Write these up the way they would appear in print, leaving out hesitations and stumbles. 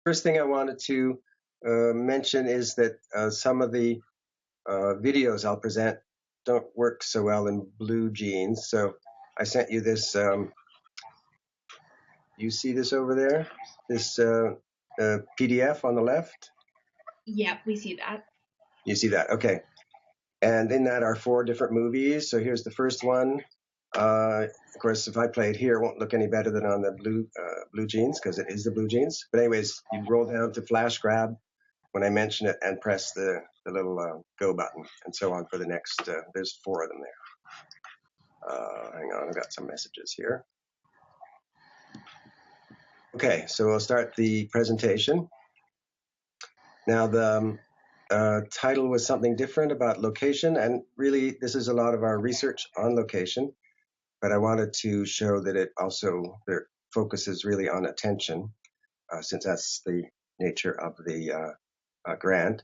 First thing I wanted to mention is that some of the videos I'll present don't work so well in blue jeans. So I sent you this. You see this over there? This PDF on the left? Yep, we see that. You see that? Okay. And in that are 4 different movies. So here's the first one. Of course, if I play it here, it won't look any better than on the blue jeans because it is the blue jeans. But anyways, you roll down to flash grab when I mention it and press the little go button and so on for the next. There's 4 of them there. Hang on, I've got some messages here. Okay, so we'll start the presentation. Now the title was something different about location, and really this is a lot of our research on location, but I wanted to show that it also focuses really on attention, since that's the nature of the grant.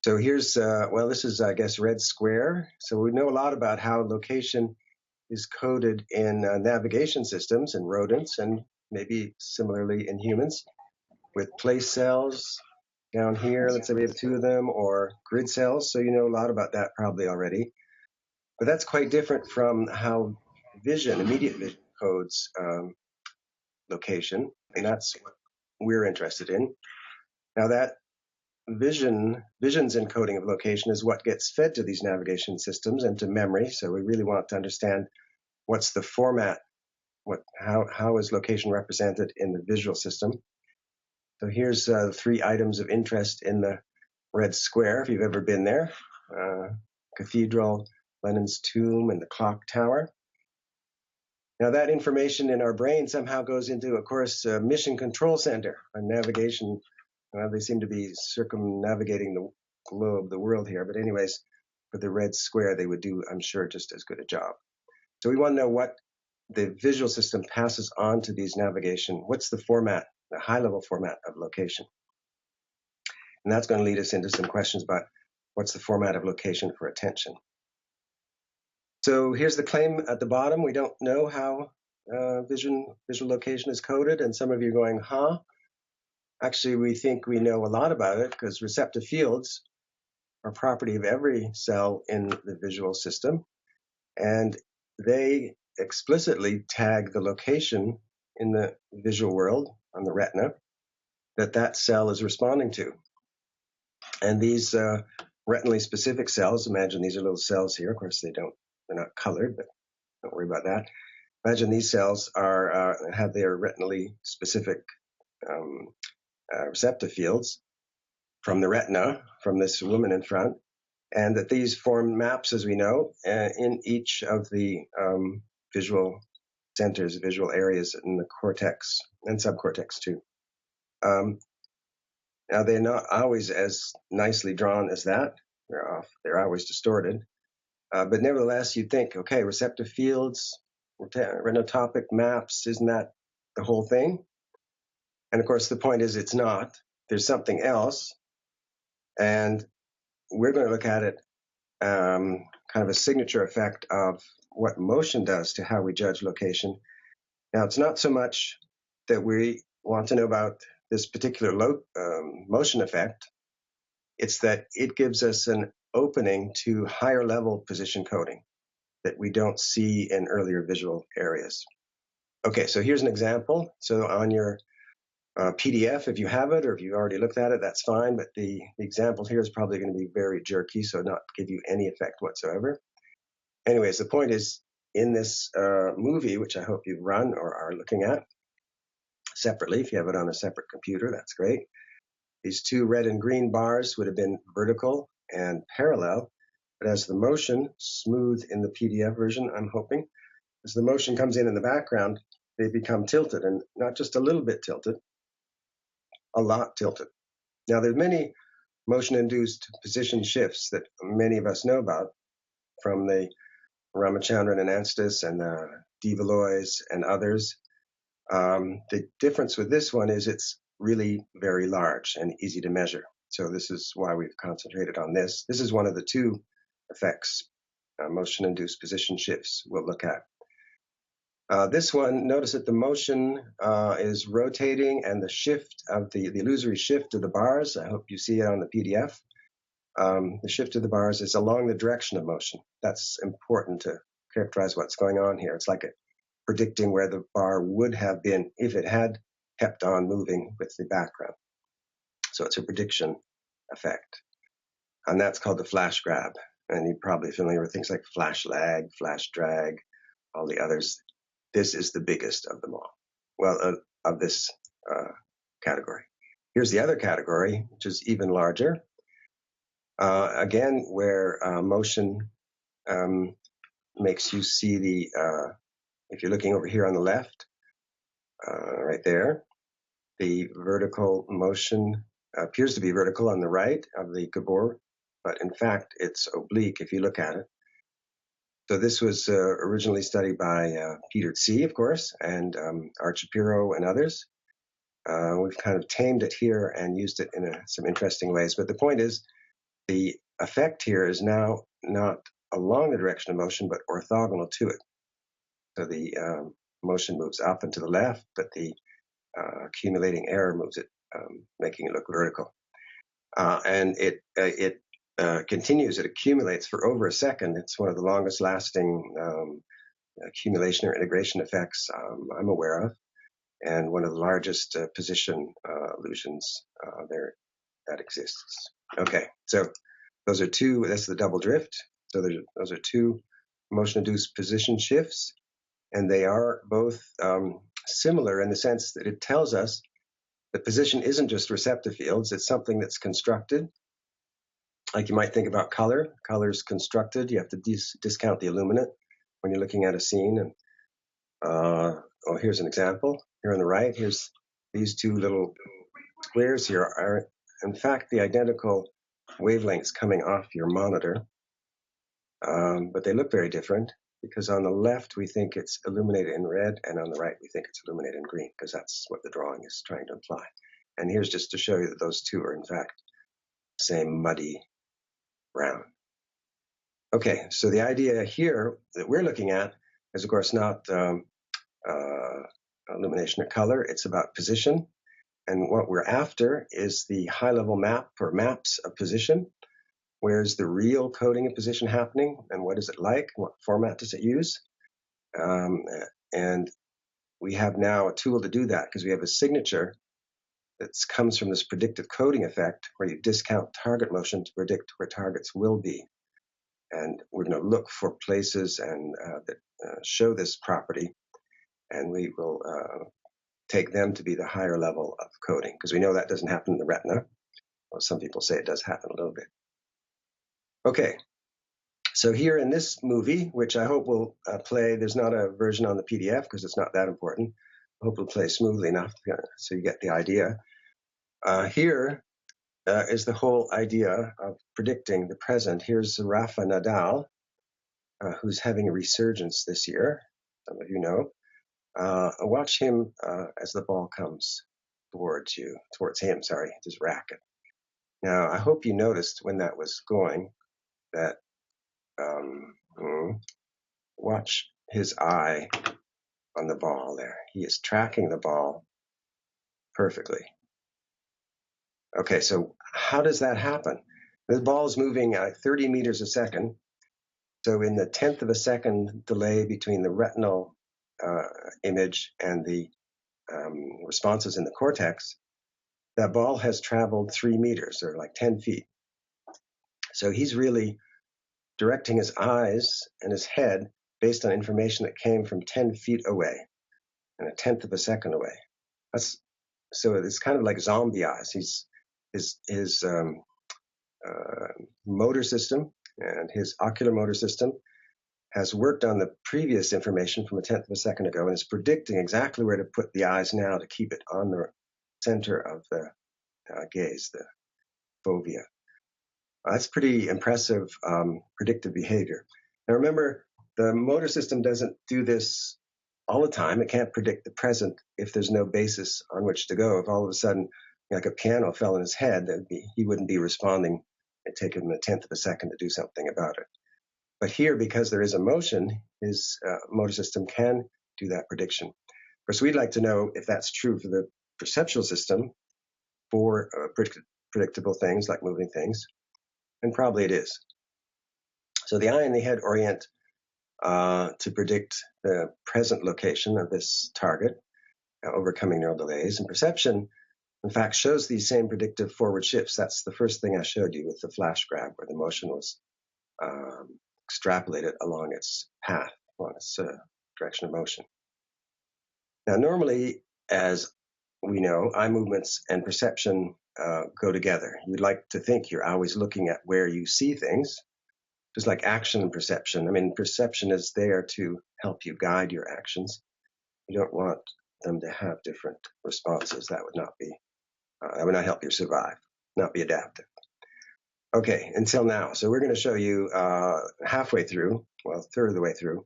So here's, well, this is, I guess, red square. So we know a lot about how location is coded in navigation systems in rodents and maybe similarly in humans with place cells down here. Let's say we have 2 of them, or grid cells. So you know a lot about that probably already. But that's quite different from how vision, immediate vision, codes location. And that's what we're interested in. Now that vision's encoding of location is what gets fed to these navigation systems and to memory. So we really want to understand what's the format, how is location represented in the visual system. So here's 3 items of interest in the red square, if you've ever been there. Cathedral, Lenin's tomb, and the clock tower. Now that information in our brain somehow goes into, of course, mission control center and navigation. They seem to be circumnavigating the globe, the world here. But anyways, for the red square, they would do, I'm sure, just as good a job. So we want to know what the visual system passes on to these navigation. What's the format, the high-level format of location? And that's going to lead us into some questions about what's the format of location for attention. So here's the claim at the bottom. We don't know how visual location is coded. And some of you are going, huh? Actually, we think we know a lot about it because receptive fields are property of every cell in the visual system. And they explicitly tag the location in the visual world on the retina that cell is responding to. And these retinally specific cells, imagine these are little cells here. Of course, they're not colored, but don't worry about that. Imagine these cells have their retinally specific receptive fields from the retina, from this woman in front, and that these form maps, as we know, in each of the visual centers, visual areas in the cortex and subcortex too. Now they're not always as nicely drawn as that. They're always distorted. But nevertheless, you'd think, okay, receptive fields, retinotopic maps, isn't that the whole thing? And of course, the point is it's not. There's something else. And we're going to look at it kind of a signature effect of what motion does to how we judge location. Now, it's not so much that we want to know about this particular motion effect. It's that it gives us an opening to higher level position coding that we don't see in earlier visual areas. Okay, so here's an example. So on your PDF, if you have it, or if you already looked at it, that's fine. But the example here is probably going to be very jerky, so not give you any effect whatsoever. Anyways, the point is, in this movie, which I hope you've run or are looking at separately, if you have it on a separate computer, that's great. These 2 red and green bars would have been vertical and parallel, but as the motion, smooth in the PDF version, I'm hoping, as the motion comes in the background, they become tilted, and not just a little bit tilted, a lot tilted. Now, there's many motion-induced position shifts that many of us know about, from the Ramachandran and Anstis and de Valois and others. The difference with this one is it's really very large and easy to measure. So this is why we've concentrated on this. This is one of the 2 effects, motion-induced position shifts, we'll look at. This one, notice that the motion is rotating and the shift of the illusory shift of the bars, I hope you see it on the PDF. The shift of the bars is along the direction of motion. That's important to characterize what's going on here. It's like predicting where the bar would have been if it had kept on moving with the background. So it's a prediction effect. And that's called the flash grab. And you're probably familiar with things like flash lag, flash drag, all the others. This is the biggest of them all. Well, of this category. Here's the other category, which is even larger. Again, where motion makes you see the, if you're looking over here on the left, right there, the vertical motion appears to be vertical on the right of the Gabor, but in fact it's oblique if you look at it. So this was originally studied by Peter C, of course, and Art Shapiro and others. We've kind of tamed it here and used it in some interesting ways. But the point is, the effect here is now not along the direction of motion, but orthogonal to it. So the motion moves up and to the left, but the accumulating error moves it, making it look vertical. And it continues, it accumulates for over a second. It's one of the longest lasting accumulation or integration effects I'm aware of, and one of the largest position illusions there that exists. Okay, so those are two, that's the double drift. So those are two motion-induced position shifts, and they are both similar in the sense that it tells us that position isn't just receptive fields, it's something that's constructed. Like you might think about color. Color's constructed. You have to discount the illuminant when you're looking at a scene. And here's an example. Here on the right, here's these two little squares here are, in fact, the identical wavelengths coming off your monitor. But they look very different because on the left, we think it's illuminated in red, and on the right, we think it's illuminated in green because that's what the drawing is trying to imply. And here's just to show you that those two are, in fact, the same muddy brown. Okay, so the idea here that we're looking at is, of course, not illumination or color. It's about position. And what we're after is the high-level map or maps of position. Where's the real coding of position happening, and what is it like? What format does it use? And we have now a tool to do that because we have a signature that comes from this predictive coding effect where you discount target motion to predict where targets will be. And we're going to look for places and that show this property, and we will take them to be the higher level of coding because we know that doesn't happen in the retina. Well, some people say it does happen a little bit. Okay, so here in this movie, which I hope will play, there's not a version on the PDF because it's not that important. I hope it'll play smoothly enough so you get the idea. Here is the whole idea of predicting the present. Here's Rafa Nadal, who's having a resurgence this year. Some of you know. Watch him as the ball comes towards him, his racket. Now, I hope you noticed when that was going that, watch his eye on the ball there. He is tracking the ball perfectly. Okay, so how does that happen? The ball is moving at 30 meters a second. So in the 10th of a second delay between the retinal image and the responses in the cortex, that ball has traveled 3 meters, or like 10 feet. So he's really directing his eyes and his head based on information that came from 10 feet away and a 10th of a second away. So it's kind of like zombie eyes. His motor system and his ocular motor system has worked on the previous information from a 10th of a second ago and is predicting exactly where to put the eyes now to keep it on the center of the gaze, the fovea. That's pretty impressive predictive behavior. Now remember, the motor system doesn't do this all the time. It can't predict the present if there's no basis on which to go. If all of a sudden, like a piano fell in his head, he wouldn't be responding. It'd take him a 10th of a second to do something about it. But here, because there is a motion, his motor system can do that prediction. Of course, we'd like to know if that's true for the perceptual system for predictable things like moving things, and probably it is. So the eye and the head orient to predict the present location of this target, overcoming neural delays. And perception, in fact, shows these same predictive forward shifts. That's the first thing I showed you with the flash grab, where the motion was extrapolated along its path, along its direction of motion. Now, normally, as we know, eye movements and perception go together. You'd like to think you're always looking at where you see things, just like action and perception. I mean, perception is there to help you guide your actions. You don't want them to have different responses. That would not help you survive, not be adaptive. Okay, until now. So we're going to show you halfway through, well, a third of the way through,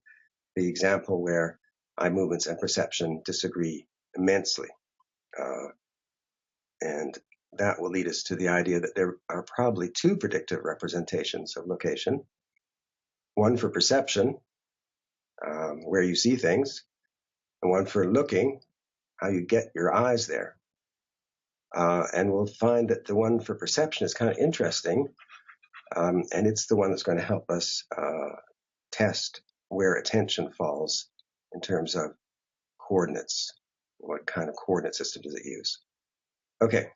the example where eye movements and perception disagree immensely. And that will lead us to the idea that there are probably two predictive representations of location. One for perception, where you see things, and one for looking, how you get your eyes there. And we'll find that the one for perception is kind of interesting, and it's the one that's going to help us test where attention falls in terms of coordinates. What kind of coordinate system does it use? Okay,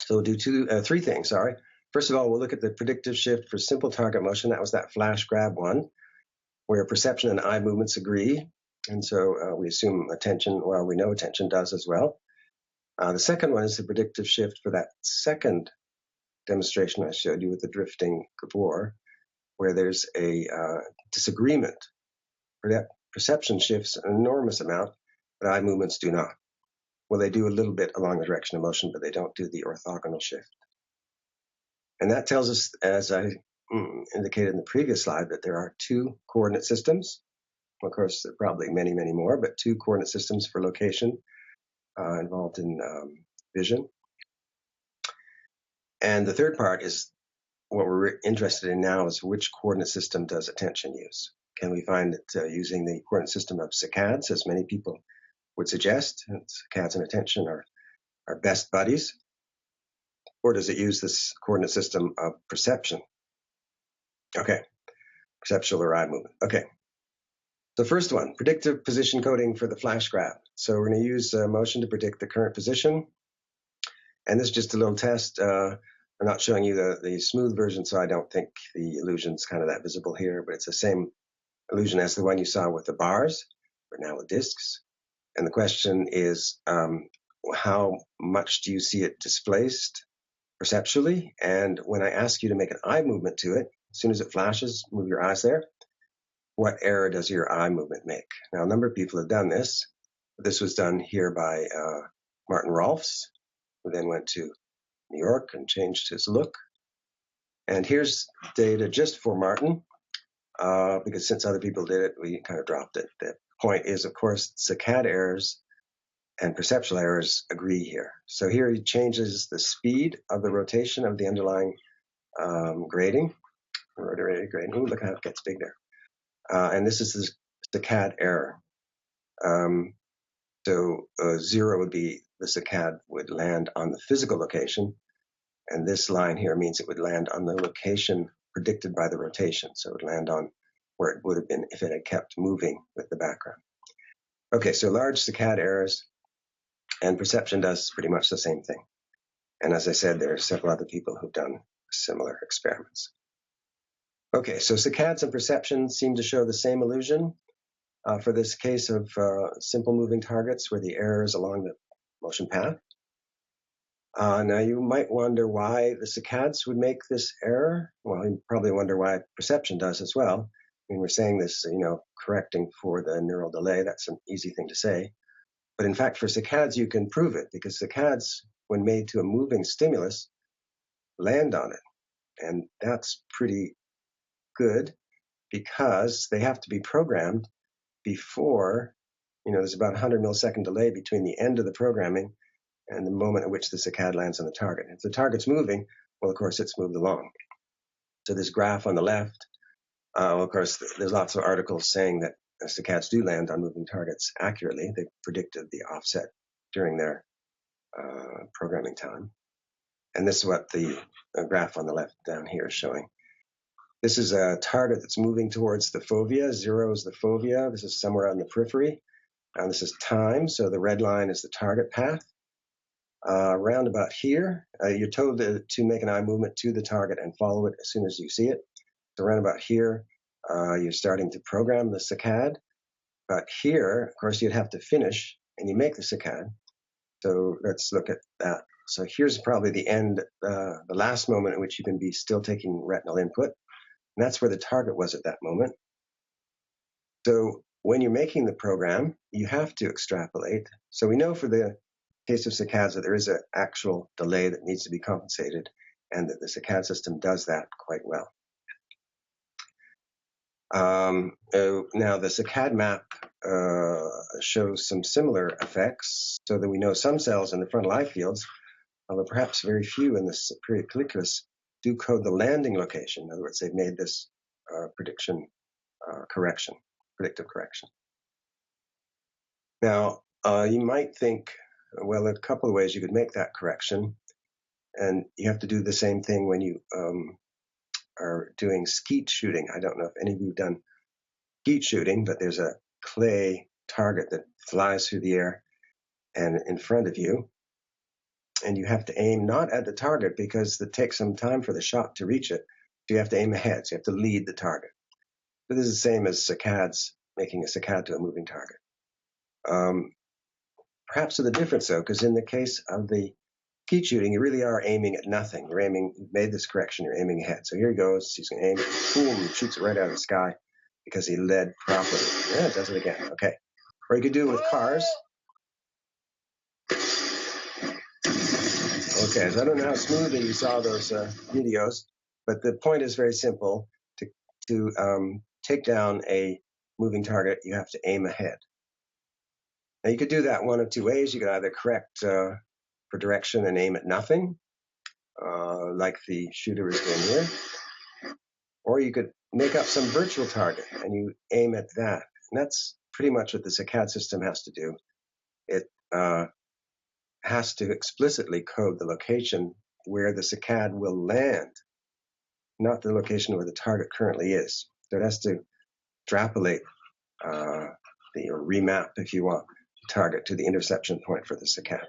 so we'll do three things, sorry. First of all, we'll look at the predictive shift for simple target motion. That was that flash grab one, where perception and eye movements agree. And so we assume attention, well, we know attention does as well. The second one is the predictive shift for that second demonstration I showed you with the drifting gabor, where there's a disagreement. Perception shifts an enormous amount, but eye movements do not. Well, they do a little bit along the direction of motion, but they don't do the orthogonal shift. And that tells us, as I indicated in the previous slide, that there are two coordinate systems. Of course, there are probably many, many more, but two coordinate systems for location involved in vision. And the third part is what we're interested in now is which coordinate system does attention use? Can we find it using the coordinate system of saccades, as many people would suggest? Saccades and attention are best buddies. Or does it use this coordinate system of perception? Okay, perceptual or eye movement. Okay, the first one, predictive position coding for the flash grab. So we're going to use motion to predict the current position. And this is just a little test. I'm not showing you the smooth version, so I don't think the illusion's kind of that visible here, but it's the same illusion as the one you saw with the bars, but now with discs. And the question is, how much do you see it displaced perceptually? And when I ask you to make an eye movement to it, as soon as it flashes, move your eyes there, what error does your eye movement make? Now, a number of people have done this. This was done here by Martin Rolfs, who then went to New York and changed his look. And here's data just for Martin, because since other people did it, we kind of dropped it. The point is, of course, saccade errors and perceptual errors agree here. So here he changes the speed of the rotation of the underlying grading, rotary grading. Ooh, look how it gets big there. And this is the saccade error. So 0 would be the saccade would land on the physical location, and this line here means it would land on the location predicted by the rotation. So it would land on where it would have been if it had kept moving with the background. Okay, so large saccade errors, and perception does pretty much the same thing. And as I said, there are several other people who've done similar experiments. Okay, so saccades and perception seem to show the same illusion for this case of simple moving targets where the error is along the motion path. Now you might wonder why the saccades would make this error. Well, you probably wonder why perception does as well. I mean, we're saying this, correcting for the neural delay. That's an easy thing to say. But in fact, for saccades, you can prove it because saccades, when made to a moving stimulus, land on it. And that's pretty good because they have to be programmed before, there's about 100 millisecond delay between the end of the programming and the moment at which the saccade lands on the target. If the target's moving, well, of course, it's moved along. So this graph on the left, of course, there's lots of articles saying that saccades do land on moving targets accurately. They predicted the offset during their programming time. And this is what the graph on the left down here is showing. This is a target that's moving towards the fovea. 0 is the fovea. This is somewhere on the periphery. And this is time. So the red line is the target path. Around about here, you're told to make an eye movement to the target and follow it as soon as you see it. So around about here, you're starting to program the saccade. But here, of course, you'd have to finish, and you make the saccade. So let's look at that. So here's probably the end, the last moment in which you can be still taking retinal input. And that's where the target was at that moment. So when you're making the program, you have to extrapolate. So we know for the case of saccades that there is an actual delay that needs to be compensated, and that the saccade system does that quite well. Now the saccade map shows some similar effects, so that we know some cells in the frontal eye fields, although perhaps very few in the superior colliculus, do code the landing location. In other words, they've made this predictive correction. Now, you might think, well, a couple of ways you could make that correction, and you have to do the same thing when you are doing skeet shooting. I don't know if any of you have done skeet shooting, but there's a clay target that flies through the air and in front of you, and you have to aim not at the target because it takes some time for the shot to reach it. So you have to aim ahead. So you have to lead the target. But this is the same as saccades, making a saccade to a moving target. Perhaps with a difference, though, because in the case of the skeet shooting, you really are aiming at nothing. You've made this correction, you're aiming ahead. So here he goes, he's going to aim, boom, shoots it right out of the sky because he led properly. Yeah, it does it again. Okay. Or you could do it with cars. Okay, so I don't know how smoothly you saw those videos, but the point is very simple. To take down a moving target, you have to aim ahead. Now, you could do that one of two ways. You could either correct for direction and aim at nothing, like the shooter is doing here, or you could make up some virtual target and you aim at that. And that's pretty much what the saccade system has to do. It has to explicitly code the location where the saccade will land, not the location where the target currently is. So it has to extrapolate or remap, if you want, the target to the interception point for the saccade.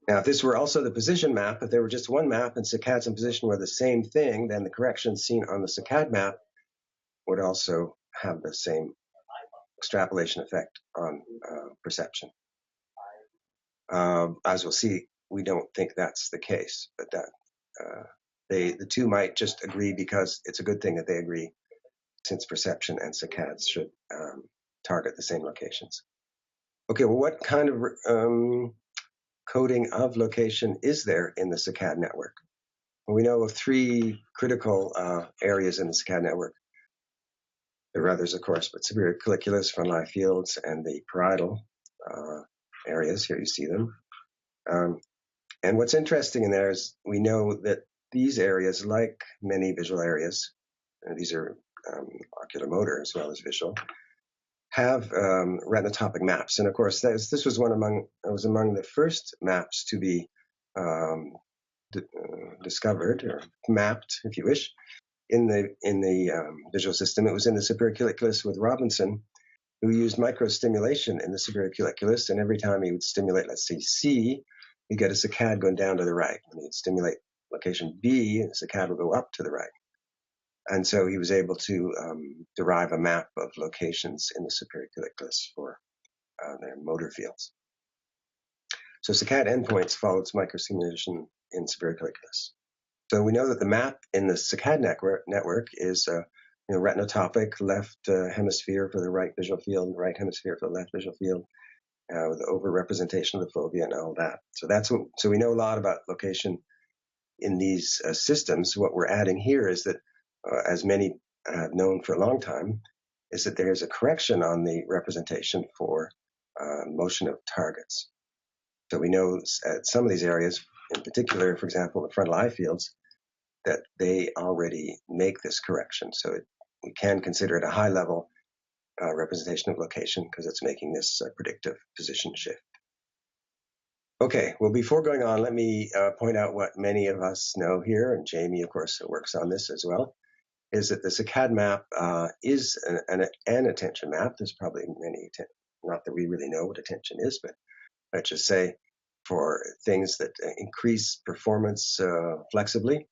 Now, if this were also the position map, if there were just one map and saccades and position were the same thing, then the corrections seen on the saccade map would also have the same extrapolation effect on perception. As we'll see, we don't think that's the case, but that the two might just agree because it's a good thing that they agree, since perception and saccades should target the same locations. Okay, well, what kind of coding of location is there in the saccade network? Well, we know of three critical areas in the saccade network. There are others, of course, but superior colliculus, frontal eye fields, and the parietal areas. Here you see them. And what's interesting in there is we know that these areas, like many visual areas, these are oculomotor as well as visual, have retinotopic maps. And of course, this was among the first maps to be discovered or mapped, if you wish, in the visual system. It was in the superior colliculus with Robinson, who used microstimulation in the superior colliculus, and every time he would stimulate, let's say C, you get a saccade going down to the right. When he'd stimulate location B, the saccade would go up to the right. And so he was able to derive a map of locations in the superior colliculus for their motor fields. So saccade endpoints follows microstimulation in superior colliculus. So we know that the map in the saccade network is retinotopic, left hemisphere for the right visual field, right hemisphere for the left visual field, with overrepresentation of the fovea and all that. So we know a lot about location in these systems. What we're adding here is that, as many have known for a long time, is that there's a correction on the representation for motion of targets. So we know at some of these areas, in particular, for example, the frontal eye fields, that they already make this correction. So we can consider at a high level representation of location because it's making this predictive position shift. Okay, well, before going on, let me point out what many of us know here, and Jamie, of course, works on this as well, is that the saccade map is an attention map. There's probably many, not that we really know what attention is, but let's just say for things that increase performance flexibly,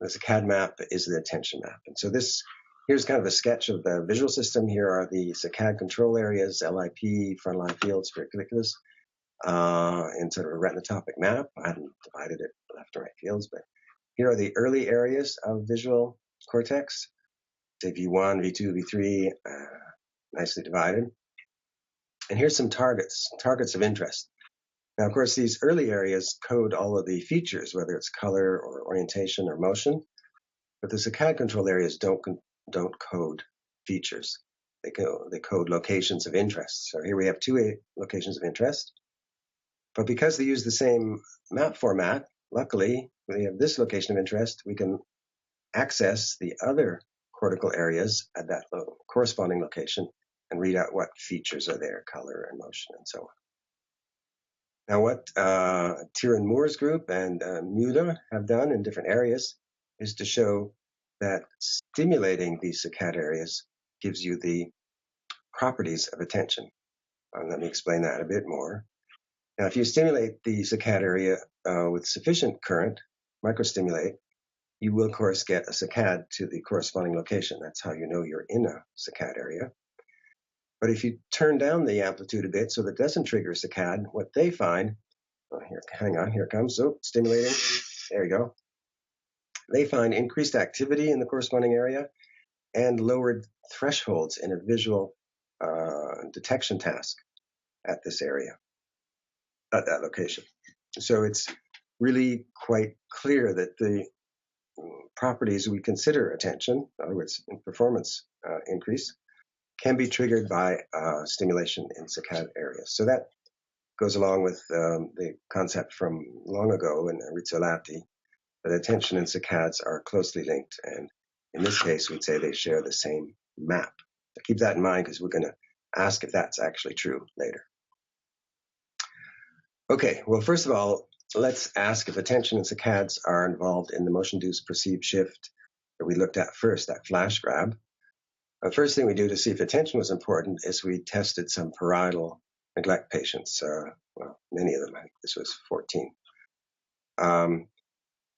the saccade map is the attention map. And so here's kind of a sketch of the visual system. Here are the saccade control areas, LIP, frontal eye field, sphericularis, in sort of a retinotopic map. I haven't divided it left and right fields, but here are the early areas of visual cortex, say V1, V2, V3, nicely divided. And here's some targets of interest. Now, of course, these early areas code all of the features, whether it's color or orientation or motion, but the saccade control areas don't code features. They code locations of interest. So here we have two locations of interest. But because they use the same map format, luckily, when we have this location of interest, we can access the other cortical areas at that corresponding location and read out what features are there, color and motion and so on. Now, what Tieran Moore's group and Muda have done in different areas is to show that stimulating these saccade areas gives you the properties of attention. Let me explain that a bit more. Now, if you stimulate the saccade area with sufficient current, microstimulate, you will, of course, get a saccade to the corresponding location. That's how you know you're in a saccade area. But if you turn down the amplitude a bit so that it doesn't trigger a saccade, what they find, here it comes, so stimulating, there you go. They find increased activity in the corresponding area and lowered thresholds in a visual detection task at this area, at that location. So it's really quite clear that the properties we consider attention, in other words, in performance increase, can be triggered by stimulation in saccade areas. So that goes along with the concept from long ago in Rizzolatti that attention and saccades are closely linked. And in this case, we'd say they share the same map. So keep that in mind because we're going to ask if that's actually true later. Okay, well, first of all, let's ask if attention and saccades are involved in the motion-induced perceived shift that we looked at first, that flash grab. The first thing we do to see if attention was important is we tested some parietal neglect patients. Well, many of them, I think this was 14.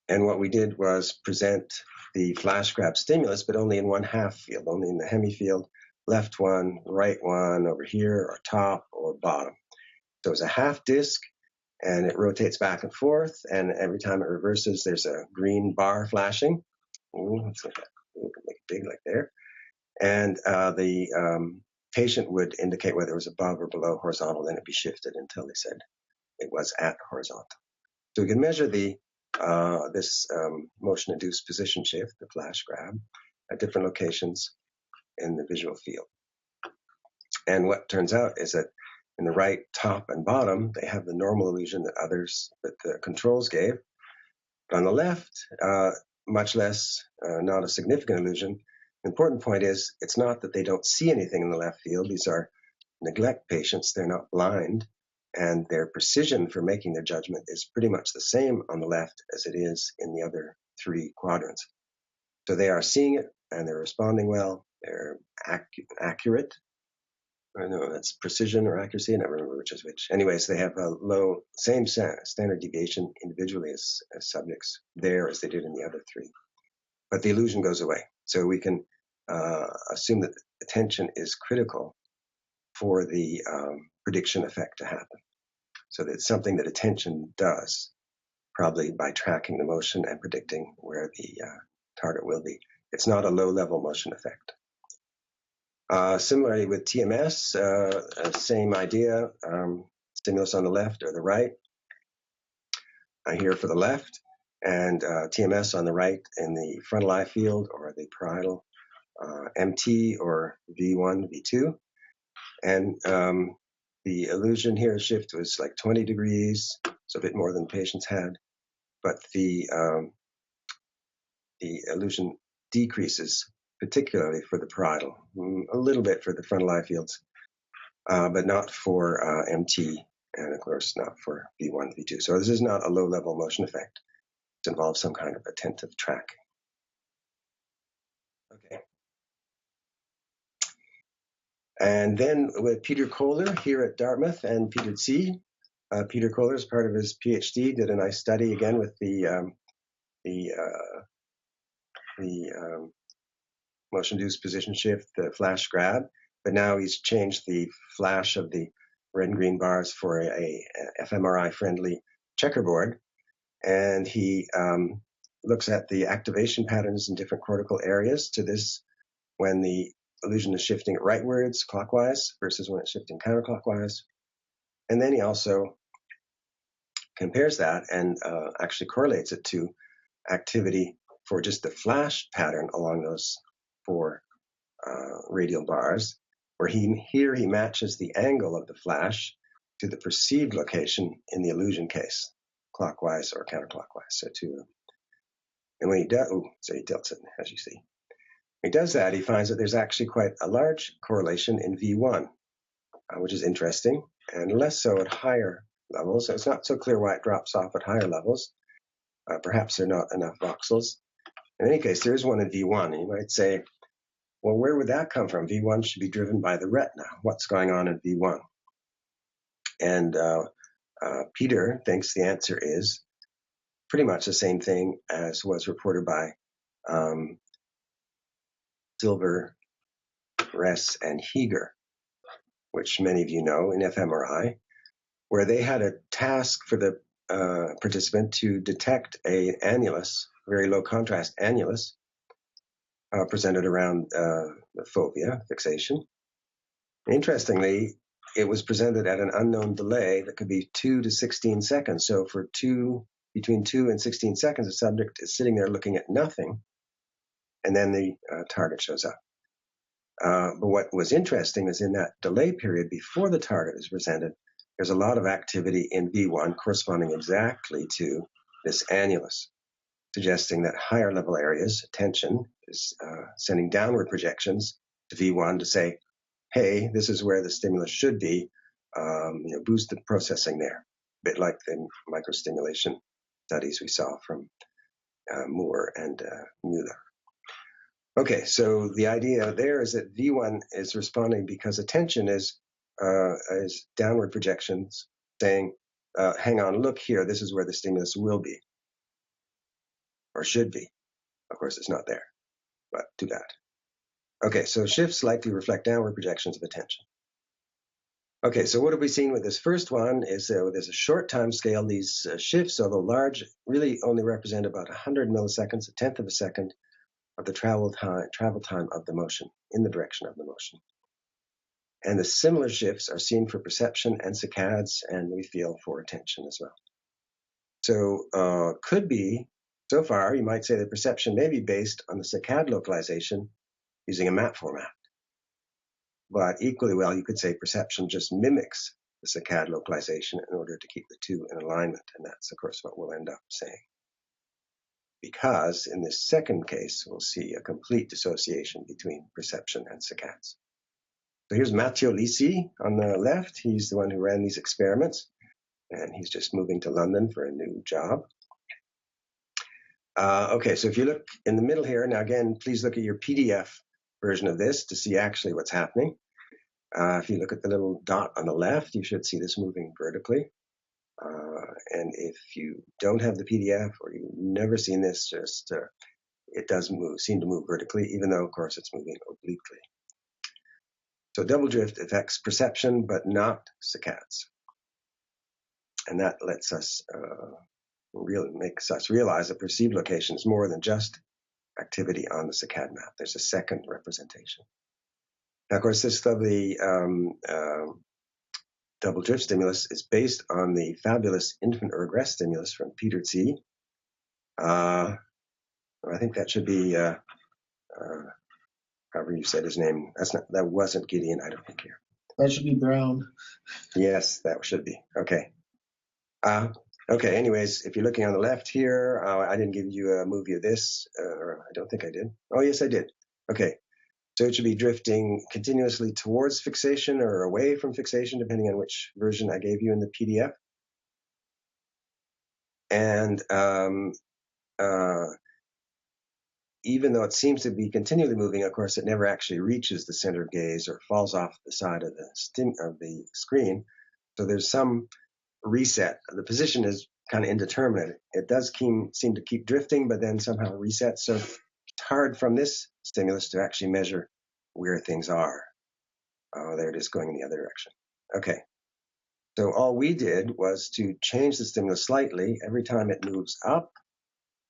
And what we did was present the flash grab stimulus, but only in one half field, only in the hemifield, left one, right one, over here, or top, or bottom. So it's a half disc, and it rotates back and forth, and every time it reverses, there's a green bar flashing. Let's look at that. We can make it big like there. And the patient would indicate whether it was above or below horizontal, then it'd be shifted until they said it was at horizontal. So we can measure this motion-induced position shift, the flash grab, at different locations in the visual field. And what turns out is that in the right top and bottom, they have the normal illusion that the controls gave. But on the left, much less, not a significant illusion. The important point is it's not that they don't see anything in the left field. These are neglect patients. They're not blind. And their precision for making their judgment is pretty much the same on the left as it is in the other three quadrants. So they are seeing it and they're responding well. They're accurate. I don't know, that's precision or accuracy. I never remember which is which. Anyways, they have a low, same standard deviation individually as subjects there as they did in the other three. But the illusion goes away. So we can assume that attention is critical for the prediction effect to happen. So that it's something that attention does, probably by tracking the motion and predicting where the target will be. It's not a low-level motion effect. Similarly with TMS, same idea, stimulus on the left or the right. Here for the left, and TMS on the right in the frontal eye field or the parietal MT or V1, V2. And the illusion here shift was like 20 degrees, so a bit more than patients had, but the illusion decreases particularly for the parietal, a little bit for the frontal eye fields, but not for MT, and of course not for V1, V2. So this is not a low-level motion effect. It involves some kind of attentive tracking. Okay. And then with Peter Kohler here at Dartmouth and Peter C. Peter Kohler, as part of his PhD, did a nice study again with the motion-induced position shift, the flash grab, but now he's changed the flash of the red and green bars for a fMRI-friendly checkerboard, and he looks at the activation patterns in different cortical areas to this when the illusion is shifting rightwards, clockwise, versus when it's shifting counterclockwise. And then he also compares that and actually correlates it to activity for just the flash pattern along those four radial bars, where here he matches the angle of the flash to the perceived location in the illusion case, clockwise or counterclockwise. So and when he does, so he tilts it, as you see. When he does that, he finds that there's actually quite a large correlation in V1, which is interesting, and less so at higher levels. So it's not so clear why it drops off at higher levels. Perhaps there are not enough voxels. In any case, there is one in V1. You might say, well, where would that come from? V1 should be driven by the retina. What's going on in V1? And Peter thinks the answer is pretty much the same thing as was reported by Silver, Ress, and Heeger, which many of you know in fMRI, where they had a task for the participant to detect an annulus, very low contrast annulus, presented around the fovea fixation. Interestingly, it was presented at an unknown delay that could be 2 to 16 seconds. So for between 2 and 16 seconds, the subject is sitting there looking at nothing, and then the target shows up. But what was interesting is in that delay period before the target is presented, there's a lot of activity in V1 corresponding exactly to this annulus, suggesting that higher level areas, attention, is sending downward projections to V1 to say, hey, this is where the stimulus should be, boost the processing there, a bit like the microstimulation studies we saw from Moore and Mueller. Okay, so the idea there is that V1 is responding because attention is downward projections saying, hang on, look here, this is where the stimulus will be, or should be. Of course, it's not there, but too bad. Okay, so shifts likely reflect downward projections of attention. Okay, so what have we seen with this first one is there's a short time scale. These shifts, although large, really only represent about 100 milliseconds, a tenth of a second, of the travel time of the motion, in the direction of the motion. And the similar shifts are seen for perception and saccades, and we feel for attention as well. So could be, so far, you might say that perception may be based on the saccade localization using a map format. But equally well, you could say perception just mimics the saccade localization in order to keep the two in alignment. And that's, of course, what we'll end up saying. Because in this second case, we'll see a complete dissociation between perception and saccades. So here's Matteo Lisi on the left. He's the one who ran these experiments, and he's just moving to London for a new job. Okay, so if you look in the middle here, now again, please look at your PDF version of this to see actually what's happening. If you look at the little dot on the left, you should see this moving vertically. And if you don't have the PDF or you've never seen this, just it does seem to move vertically, even though, of course, it's moving obliquely. So double drift affects perception, but not saccades. And that lets us makes us realize that perceived location is more than just activity on the saccade map. There's a second representation. Now, of course, this lovely double drift stimulus is based on the fabulous infant regress stimulus from Peter C. I think that should be, however you said his name. That wasn't Gideon, I don't think here. That should be Brown. Yes, that should be. Okay. Okay, anyways, if you're looking on the left here, I didn't give you a movie of this, or I don't think I did. Oh, yes, I did. Okay, so it should be drifting continuously towards fixation or away from fixation, depending on which version I gave you in the PDF. And even though it seems to be continually moving, of course, it never actually reaches the center of gaze or falls off the side of the screen. So there's some reset. The position is kind of indeterminate. It does seem to keep drifting, but then somehow resets. So it's hard from this stimulus to actually measure where things are. Oh, there it is going in the other direction. Okay. So all we did was to change the stimulus slightly. Every time it moves up,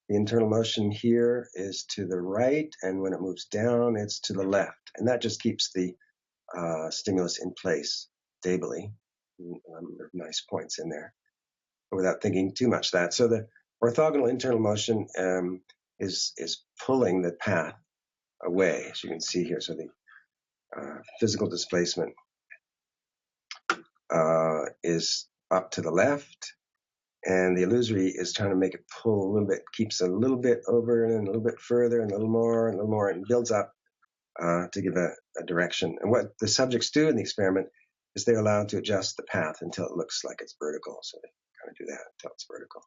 the internal motion here is to the right, and when it moves down, it's to the left. And that just keeps the stimulus in place stably. Nice points in there without thinking too much of that. So the orthogonal internal motion is pulling the path away, as you can see here. So the physical displacement is up to the left, and the illusory is trying to make it pull a little bit, keeps a little bit over and a little bit further and a little more and a little more, and builds up to give a direction. And what the subjects do in the experiment is they're allowed to adjust the path until it looks like it's vertical. So they kind of do that until it's vertical.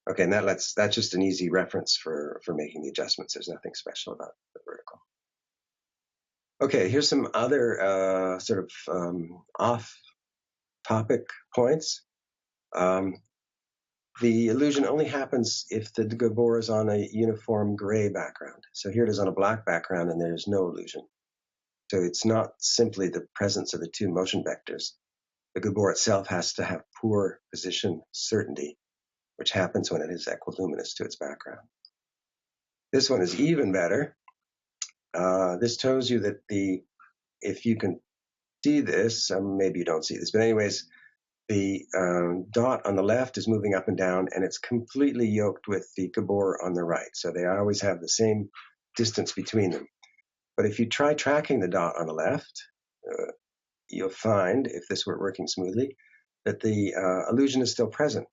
Okay, and that's just an easy reference for making the adjustments. There's nothing special about the vertical. Okay, here's some other sort of off-topic points. The illusion only happens if the Gabor is on a uniform gray background. So here it is on a black background and there's no illusion. So it's not simply the presence of the two motion vectors. The Gabor itself has to have poor position certainty, which happens when it is equiluminous to its background. This one is even better. This tells you that if you can see this, maybe you don't see this, but anyways, the dot on the left is moving up and down, and it's completely yoked with the Gabor on the right. So they always have the same distance between them. But if you try tracking the dot on the left, you'll find, if this were working smoothly, that the illusion is still present.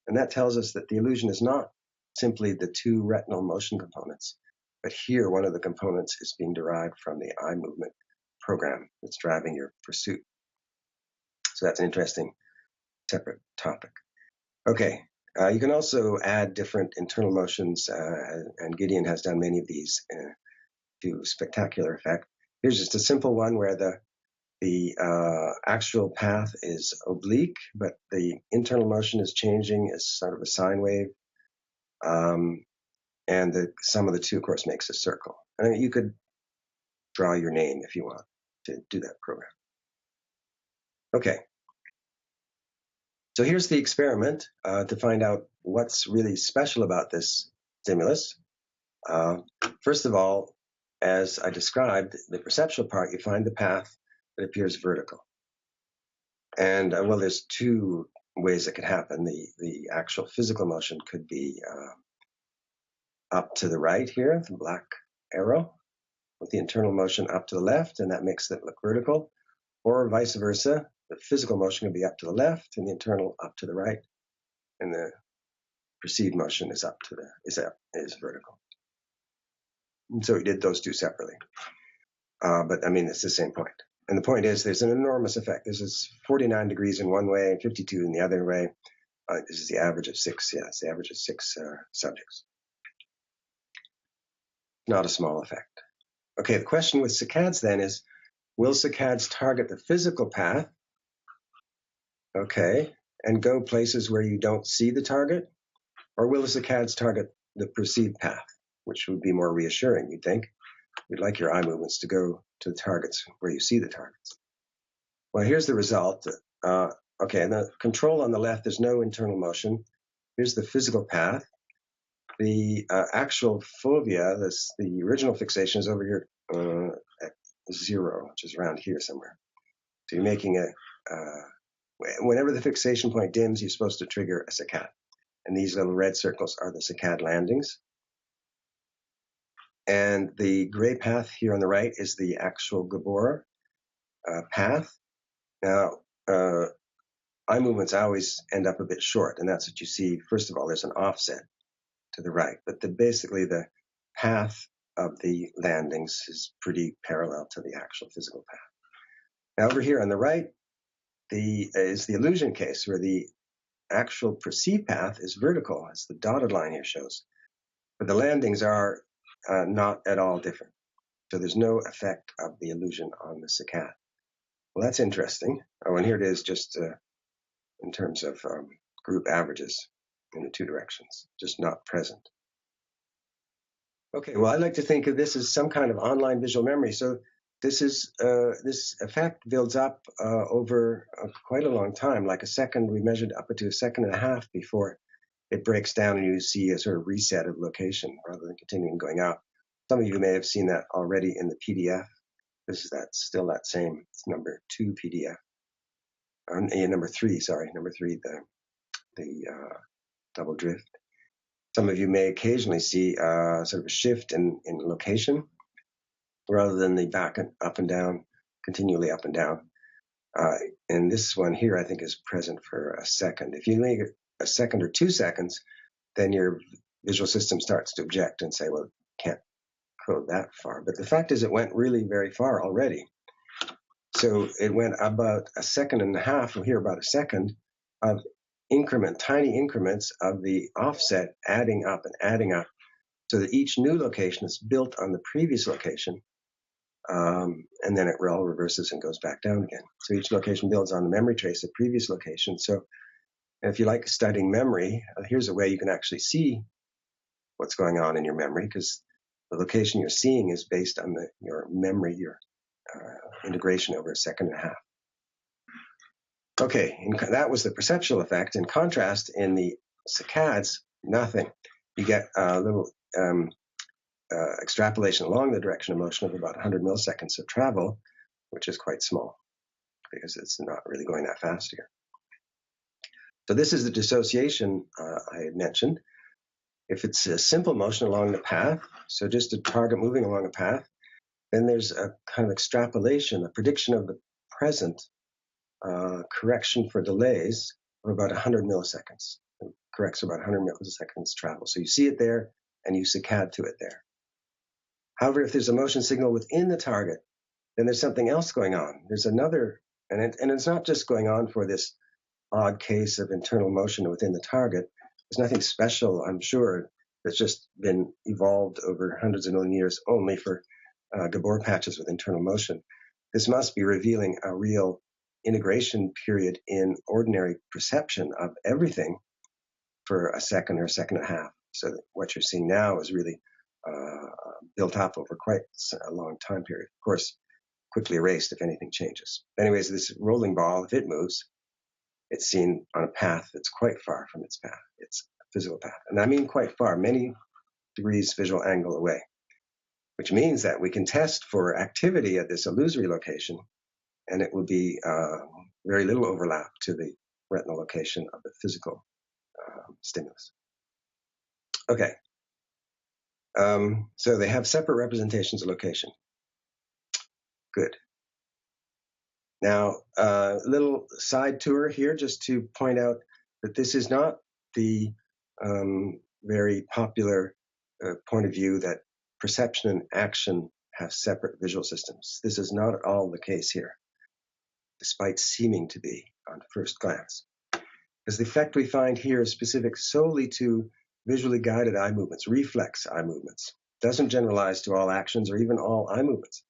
And that tells us that the illusion is not simply the two retinal motion components, but here one of the components is being derived from the eye movement program that's driving your pursuit. So that's an interesting separate topic. Okay, you can also add different internal motions, and Gideon has done many of these to spectacular effect. Here's just a simple one where the actual path is oblique, but the internal motion is changing as sort of a sine wave. And the sum of the two, of course, makes a circle. And you could draw your name if you want to do that program. Okay. So here's the experiment to find out what's really special about this stimulus. First of all, as I described, the perceptual part, you find the path that appears vertical. And well, there's two ways it could happen. The actual physical motion could be up to the right here, the black arrow, with the internal motion up to the left, and that makes it look vertical. Or vice versa, the physical motion can be up to the left and the internal up to the right, and the perceived motion is vertical. And so we did those two separately. But I mean, it's the same point. And the point is there's an enormous effect. This is 49 degrees in one way and 52 in the other way. This is the average of 6. Yeah, it's the average of 6 subjects. Not a small effect. Okay, the question with saccades then is, will saccades target the physical path, okay, and go places where you don't see the target? Or will the saccades target the perceived path, which would be more reassuring, you'd think? You'd like your eye movements to go to the targets where you see the targets. Well, here's the result. Okay, and the control on the left, there's no internal motion. Here's the physical path. The actual fovea, the original fixation, is over here at 0, which is around here somewhere. So you're making whenever the fixation point dims, you're supposed to trigger a saccade. And these little red circles are the saccade landings. And the gray path here on the right is the actual Gabor path. Now, eye movements always end up a bit short, and that's what you see. First of all, there's an offset to the right, but basically the path of the landings is pretty parallel to the actual physical path. Now over here on the right is the illusion case, where the actual perceived path is vertical, as the dotted line here shows. But the landings are not at all different. So there's no effect of the illusion on the saccade. Well, that's interesting. Oh, and here it is just in terms of group averages in the two directions, just not present. Okay, well, I like to think of this as some kind of online visual memory. So this effect builds up over quite a long time, like a second. We measured up to a second and a half before it breaks down and you see a sort of reset of location rather than continuing going up. Some of you may have seen that already in the PDF. This is still that same. It's number 2 PDF. Number 3, the double drift. Some of you may occasionally see sort of a shift in location rather than the back and up and down, continually up and down. And this one here, I think, is present for a second. If you make it a second or 2 seconds, then your visual system starts to object and say, well, it can't go that far. But the fact is it went really very far already. So it went about a second and a half, or here about a second, of tiny increments of the offset adding up and adding up, so that each new location is built on the previous location, and then it all reverses and goes back down again. So each location builds on the memory trace of previous location. So if you like studying memory, here's a way you can actually see what's going on in your memory, because the location you're seeing is based on your memory, your integration over a second and a half. Okay, and that was the perceptual effect. In contrast, in the saccades, nothing. You get a little extrapolation along the direction of motion of about 100 milliseconds of travel, which is quite small because it's not really going that fast here. So this is the dissociation I had mentioned. If it's a simple motion along the path, so just a target moving along a path, then there's a kind of extrapolation, a prediction of the present, correction for delays of about 100 milliseconds. It corrects about 100 milliseconds travel. So you see it there and you saccade to it there. However, if there's a motion signal within the target, then there's something else going on. There's another, and it's not just going on for this odd case of internal motion within the target. There's nothing special, I'm sure, that's just been evolved over hundreds of million years only for Gabor patches with internal motion. This must be revealing a real integration period in ordinary perception of everything for a second or a second and a half. So that what you're seeing now is really built up over quite a long time period. Of course, quickly erased if anything changes. Anyways, this rolling ball, if it moves, it's seen on a path that's quite far from its path, its physical path. And I mean quite far, many degrees visual angle away, which means that we can test for activity at this illusory location, and it will be very little overlap to the retinal location of the physical stimulus. Okay. So they have separate representations of location. Good. Now, a little side tour here just to point out that this is not the very popular point of view that perception and action have separate visual systems. This is not at all the case here, despite seeming to be on first glance. Because the effect we find here is specific solely to visually guided eye movements, reflex eye movements. Doesn't generalize to all actions or even all eye movements.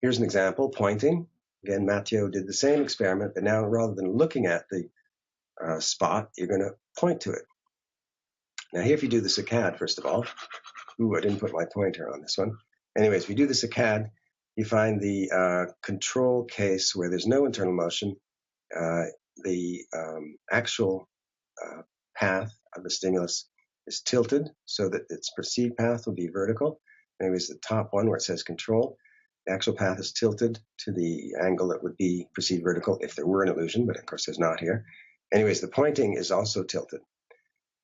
Here's an example, pointing. Again, Matteo did the same experiment, but now rather than looking at the spot, you're going to point to it. Now here, if you do the saccade, first of all, I didn't put my pointer on this one. Anyways, if you do the saccade, you find the control case where there's no internal motion. The actual path of the stimulus is tilted so that its perceived path will be vertical. Anyways, the top one where it says control, the actual path is tilted to the angle that would be perceived vertical if there were an illusion, but of course there's not here. Anyways, the pointing is also tilted.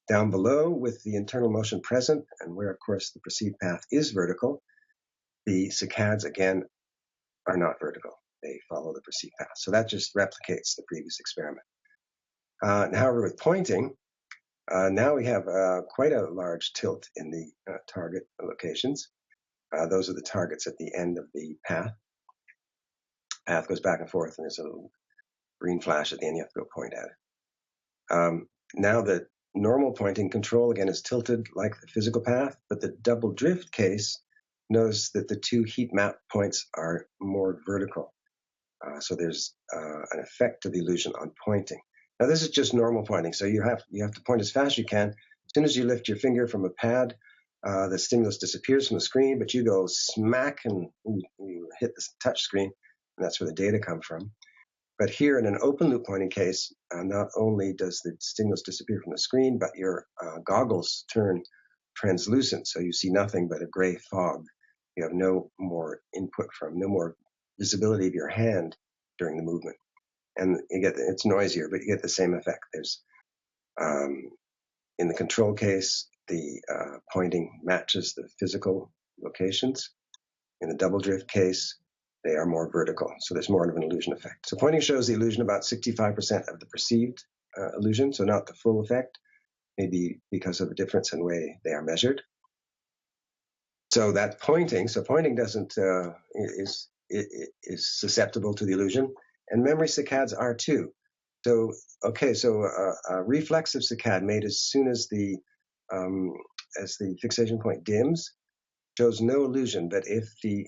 Down below, with the internal motion present, and where, of course, the perceived path is vertical, the saccades, again, are not vertical. They follow the perceived path. So that just replicates the previous experiment. However, with pointing, Now we have quite a large tilt in the target locations. Those are the targets at the end of the path. Path goes back and forth, and there's a little green flash at the end. You have to go point at it. Now the normal pointing control, again, is tilted like the physical path, but the double drift case knows that the two heat map points are more vertical. So there's an effect to the illusion on pointing. Now this is just normal pointing, so you have to point as fast as you can. As soon as you lift your finger from a pad, the stimulus disappears from the screen, but you go smack and you hit the touch screen, and that's where the data come from. But here in an open loop pointing case, not only does the stimulus disappear from the screen, but your goggles turn translucent, so you see nothing but a gray fog. You have no more input no more visibility of your hand during the movement. And it's noisier, but you get the same effect. There's, in the control case, the pointing matches the physical locations. In the double drift case, they are more vertical, so there's more of an illusion effect. So pointing shows the illusion about 65% of the perceived illusion, so not the full effect, maybe because of a difference in the way they are measured. So that pointing doesn't is susceptible to the illusion, and memory saccades are too. So a reflexive saccade made as soon as the fixation point dims shows no illusion, but if the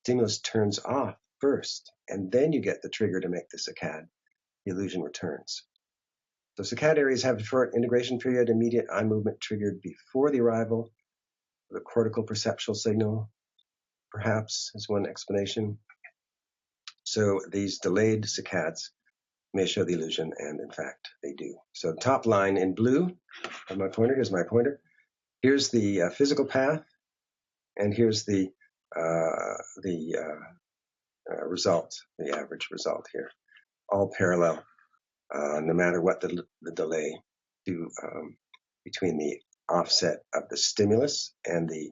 stimulus turns off first, and then you get the trigger to make the saccade, the illusion returns. So saccade areas have a short integration period, immediate eye movement triggered before the arrival of the cortical perceptual signal, perhaps, is one explanation. So these delayed saccades may show the illusion, and in fact, they do. So top line in blue of my pointer, here's my pointer. Here's the physical path, and here's the result, the average result here, all parallel, no matter what the delay between the offset of the stimulus and the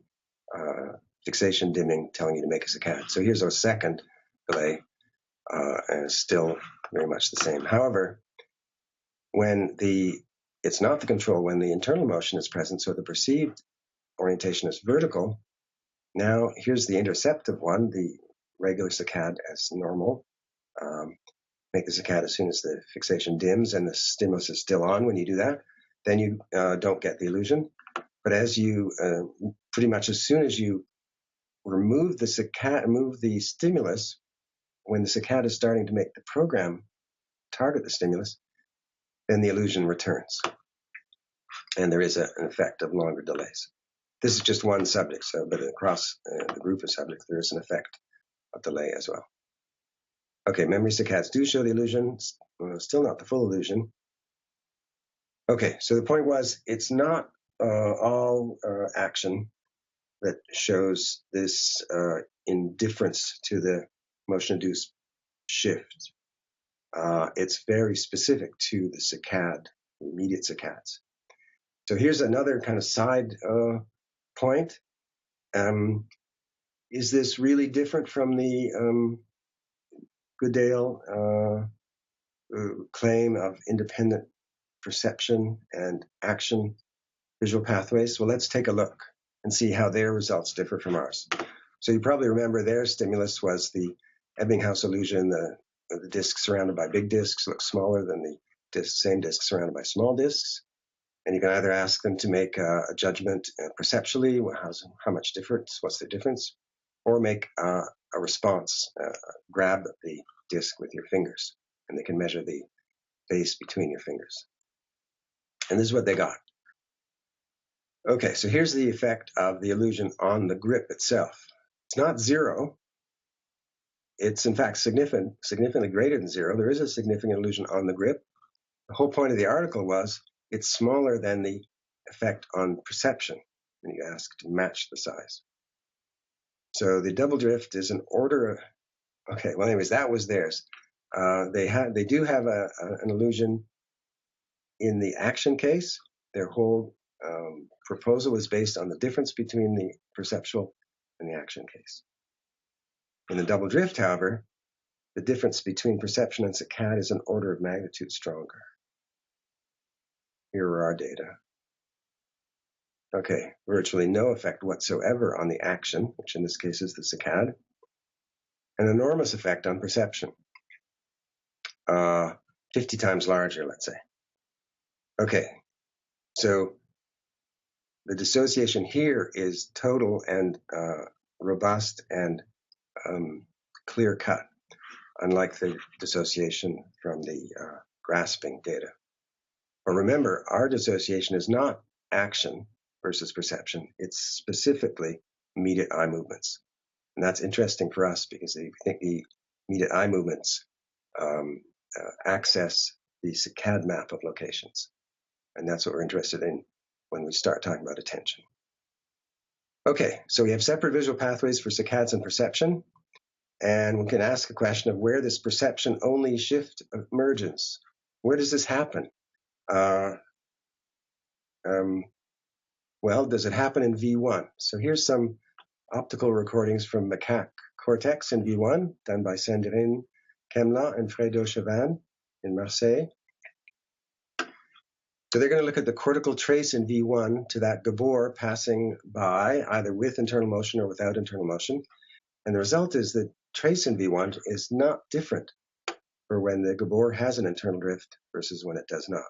fixation dimming telling you to make a saccade. So here's our second delay, and it's still very much the same. However, when it's not the control, when the internal motion is present, so the perceived orientation is vertical, now here's the interceptive one, the regular saccade as normal. Make the saccade as soon as the fixation dims and the stimulus is still on when you do that. Then you don't get the illusion. But as you, pretty much as soon as you remove the stimulus, when the saccade is starting to make the program target the stimulus, then the illusion returns. And there is an effect of longer delays. This is just one subject, but across the group of subjects, there is an effect of delay as well. Okay, memory saccades do show the illusion, still not the full illusion. Okay, so the point was, it's not all action that shows this indifference to the motion-induced shift. It's very specific to the saccade, the immediate saccades. So here's another kind of side point. Is this really different from the Goodale claim of independent perception and action visual pathways? Well, let's take a look and see how their results differ from ours. So you probably remember their stimulus was the Ebbinghaus illusion. The disk surrounded by big disks looks smaller than the same disk surrounded by small disks. And you can either ask them to make a judgment perceptually, how much difference, what's the difference, or make a response, grab the disk with your fingers, and they can measure the space between your fingers. And this is what they got. Okay, so here's the effect of the illusion on the grip itself. It's not zero. It's in fact significantly greater than zero. There is a significant illusion on the grip. The whole point of the article was it's smaller than the effect on perception when you ask to match the size. So the double drift is an order of, okay, well anyways, that was theirs. They do have an illusion in the action case. Their whole proposal is based on the difference between the perceptual and the action case. In the double drift, however, the difference between perception and saccade is an order of magnitude stronger. here are our data. Okay, virtually no effect whatsoever on the action, which in this case is the saccade. An enormous effect on perception, 50 times larger, let's say. Okay, so the dissociation here is total and robust and clear-cut, unlike the dissociation from the grasping data. But remember, our dissociation is not action versus perception. It's specifically immediate eye movements. And that's interesting for us because we think the immediate eye movements access the saccade map of locations. And that's what we're interested in when we start talking about attention. Okay, so we have separate visual pathways for saccades and perception. And we can ask a question of where this perception only shift emerges. Where does this happen? Well, does it happen in V1? So here's some optical recordings from macaque cortex in V1, done by Sandrine Kemla and Fredo Chavannes in Marseille. So they're going to look at the cortical trace in V1 to that Gabor passing by, either with internal motion or without internal motion. And the result is that trace in V1 is not different for when the Gabor has an internal drift versus when it does not.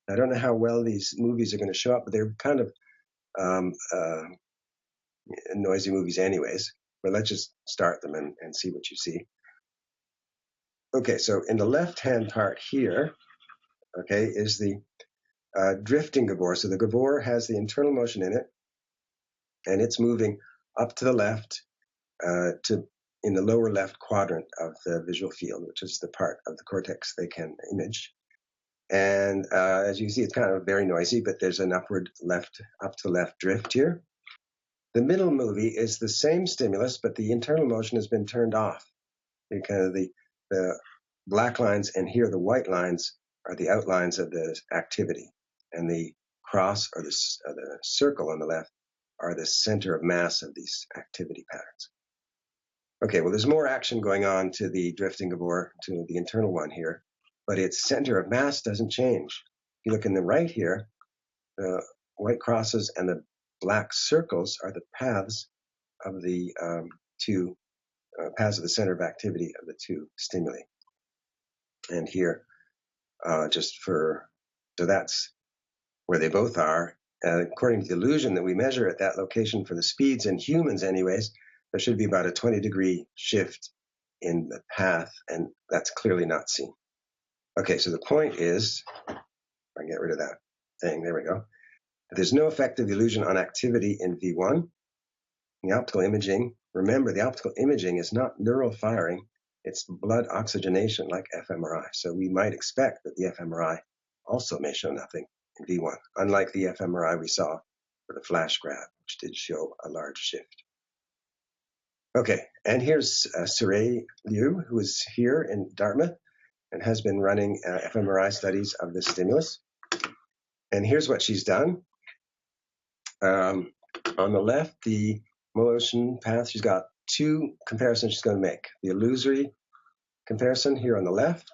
I don't know how well these movies are going to show up, but they're kind of noisy movies anyways. But let's just start them and see what you see. Okay, so in the left-hand part here, okay, is the drifting Gabor. So the Gabor has the internal motion in it, and it's moving up to the left in the lower left quadrant of the visual field, which is the part of the cortex they can image. And as you see, it's kind of very noisy, but there's an up to left drift here. The middle movie is the same stimulus, but the internal motion has been turned off. Because the black lines and here the white lines are the outlines of the activity, and the cross or the circle on the left are the center of mass of these activity patterns. Okay, well, there's more action going on to the drifting Gabor, to the internal one here, but its center of mass doesn't change. If you look in the right here, the white crosses and the black circles are the paths of the two paths of the center of activity of the two stimuli. And here, so that's where they both are. According to the illusion that we measure at that location for the speeds in humans anyways, there should be about a 20-degree shift in the path, and that's clearly not seen. Okay, so the point is, if I can get rid of that thing, there we go. There's no effect of the illusion on activity in V1. The optical imaging, remember, the optical imaging is not neural firing, it's blood oxygenation like fMRI. So we might expect that the fMRI also may show nothing in V1, unlike the fMRI we saw for the flash graph, which did show a large shift. Okay, and here's Saray Liu, who is here in Dartmouth and has been running fMRI studies of this stimulus. And here's what she's done. On the left, the motion path, she's got two comparisons she's going to make. The illusory comparison here on the left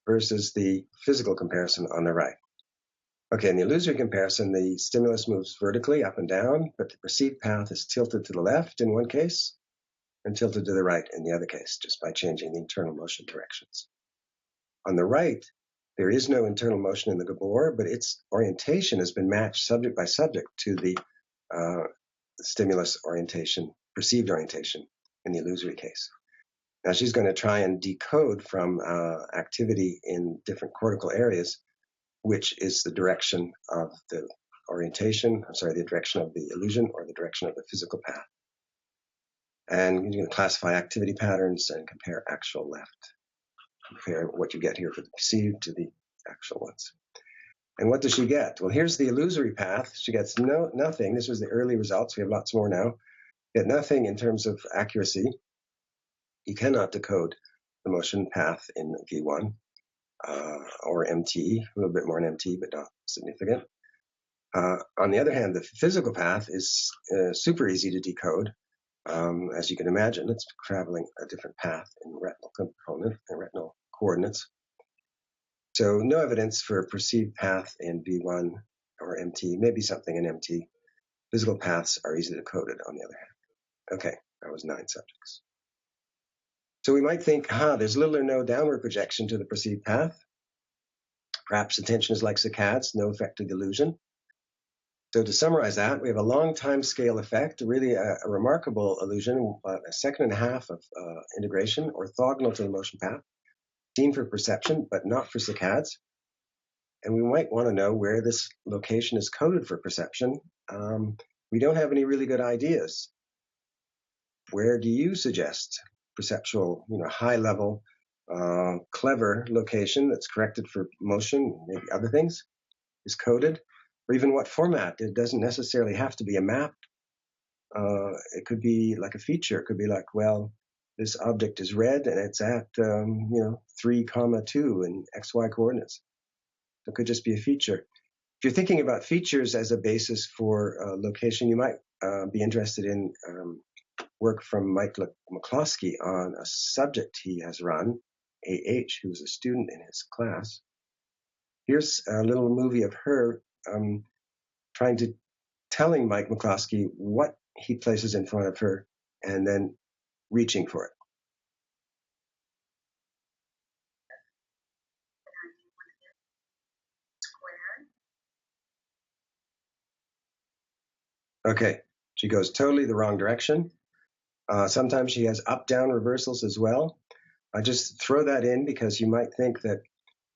versus the physical comparison on the right. Okay, in the illusory comparison, the stimulus moves vertically up and down, but the perceived path is tilted to the left in one case and tilted to the right in the other case, just by changing the internal motion directions. On the right, there is no internal motion in the Gabor, but its orientation has been matched subject by subject to the stimulus orientation, perceived orientation in the illusory case. Now she's going to try and decode from activity in different cortical areas, which is the direction of the orientation, the direction of the illusion or the direction of the physical path. And you can classify activity patterns and compare actual left. Compare what you get here for the perceived to the actual ones. And what does she get? Well, here's the illusory path. She gets nothing. This was the early results. We have lots more now. Get nothing in terms of accuracy. You cannot decode the motion path in V1 or MT, a little bit more in MT, but not significant. On the other hand, the physical path is super easy to decode. As you can imagine, it's traveling a different path in retinal coordinates. So no evidence for perceived path in B1 or MT, maybe something in MT. Physical paths are easily coded, on the other hand. Okay, that was 9 subjects. So we might think, there's little or no downward projection to the perceived path. Perhaps attention is like saccades, no effective illusion. So to summarize that, we have a long time scale effect, really a remarkable illusion, a second and a half of integration, orthogonal to the motion path, seen for perception, but not for saccades. And we might want to know where this location is coded for perception. We don't have any really good ideas. Where do you suggest perceptual, high level, clever location that's corrected for motion, maybe other things, is coded? Or even what format? It doesn't necessarily have to be a map. It could be like a feature. It could be like, well, this object is red and it's at 3,2 in XY coordinates. It could just be a feature. If you're thinking about features as a basis for location, you might be interested in work from Mike McCloskey on a subject he has run, AH, who was a student in his class. Here's a little movie of her telling Mike McCloskey what he places in front of her and then reaching for it. Okay, she goes totally the wrong direction. Sometimes she has up-down reversals as well. I just throw that in because you might think that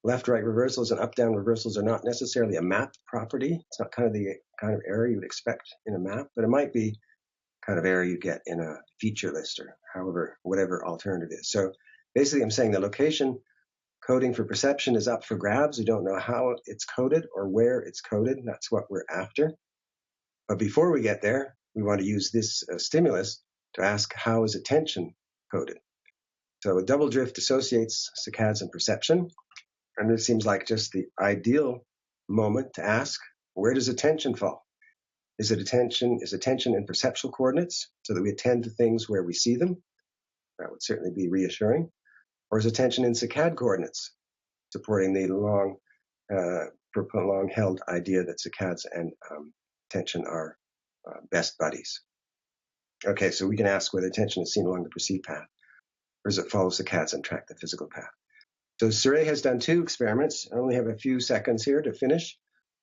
left-right reversals and up-down reversals are not necessarily a map property. It's not kind of the kind of error you would expect in a map, but it might be kind of error you get in a feature list or whatever alternative is. So basically I'm saying the location coding for perception is up for grabs. We don't know how it's coded or where it's coded. That's what we're after. But before we get there, we want to use this stimulus to ask, how is attention coded? So a double drift associates saccades and perception. And it seems like just the ideal moment to ask, where does attention fall? Is attention in perceptual coordinates so that we attend to things where we see them? That would certainly be reassuring. Or is attention in saccade coordinates, supporting the long held idea that saccades and attention are best buddies? Okay, so we can ask whether attention is seen along the perceived path, or does it follow saccades and track the physical path? So Surrey has done 2 experiments. I only have a few seconds here to finish.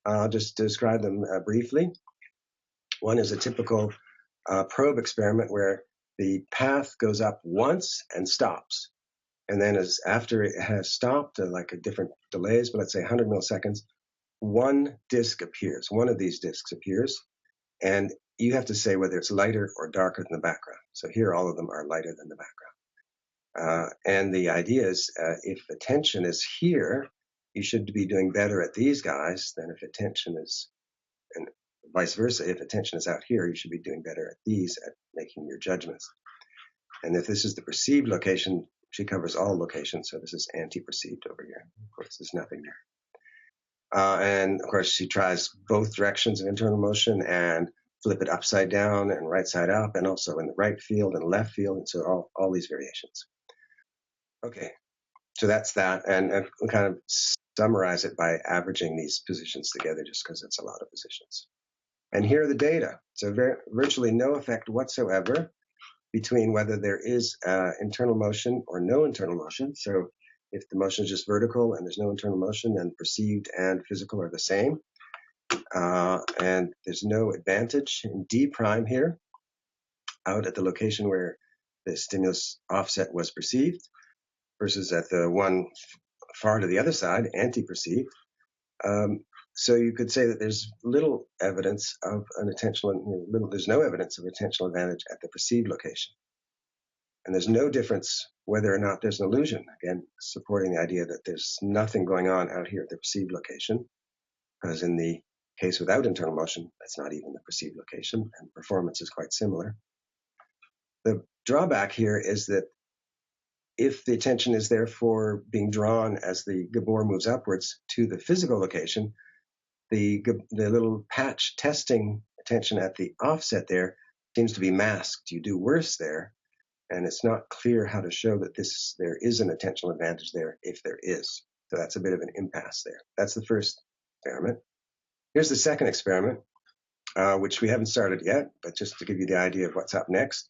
I'll just describe them briefly. One is a typical probe experiment where the path goes up once and stops. And then after it has stopped, like a different delays, but let's say 100 milliseconds, one disk appears. One of these disks appears. And you have to say whether it's lighter or darker than the background. So here all of them are lighter than the background. And the idea is if attention is here, you should be doing better at these guys than if attention is, and vice versa. If attention is out here, you should be doing better at these at making your judgments. And if this is the perceived location, she covers all locations. So this is anti-perceived over here. Of course, there's nothing there. And of course, she tries both directions of internal motion and flip it upside down and right side up, and also in the right field and left field. And so all these variations. Okay, so that's that. And we'll kind of summarize it by averaging these positions together just because it's a lot of positions. And here are the data. So virtually no effect whatsoever between whether there is internal motion or no internal motion. So if the motion is just vertical and there's no internal motion, then perceived and physical are the same. And there's no advantage in D prime here out at the location where the stimulus offset was perceived versus at the one far to the other side, anti-perceived. So you could say that there's little evidence of an attentional, there's no evidence of attentional advantage at the perceived location. And there's no difference whether or not there's an illusion, again, supporting the idea that there's nothing going on out here at the perceived location, because in the case without internal motion, that's not even the perceived location, and performance is quite similar. The drawback here is that if the attention is therefore being drawn as the Gabor moves upwards to the physical location, the little patch testing attention at the offset there seems to be masked. You do worse there, and it's not clear how to show that there is an attentional advantage there if there is. So that's a bit of an impasse there. That's the first experiment. Here's the second experiment, which we haven't started yet, but just to give you the idea of what's up next.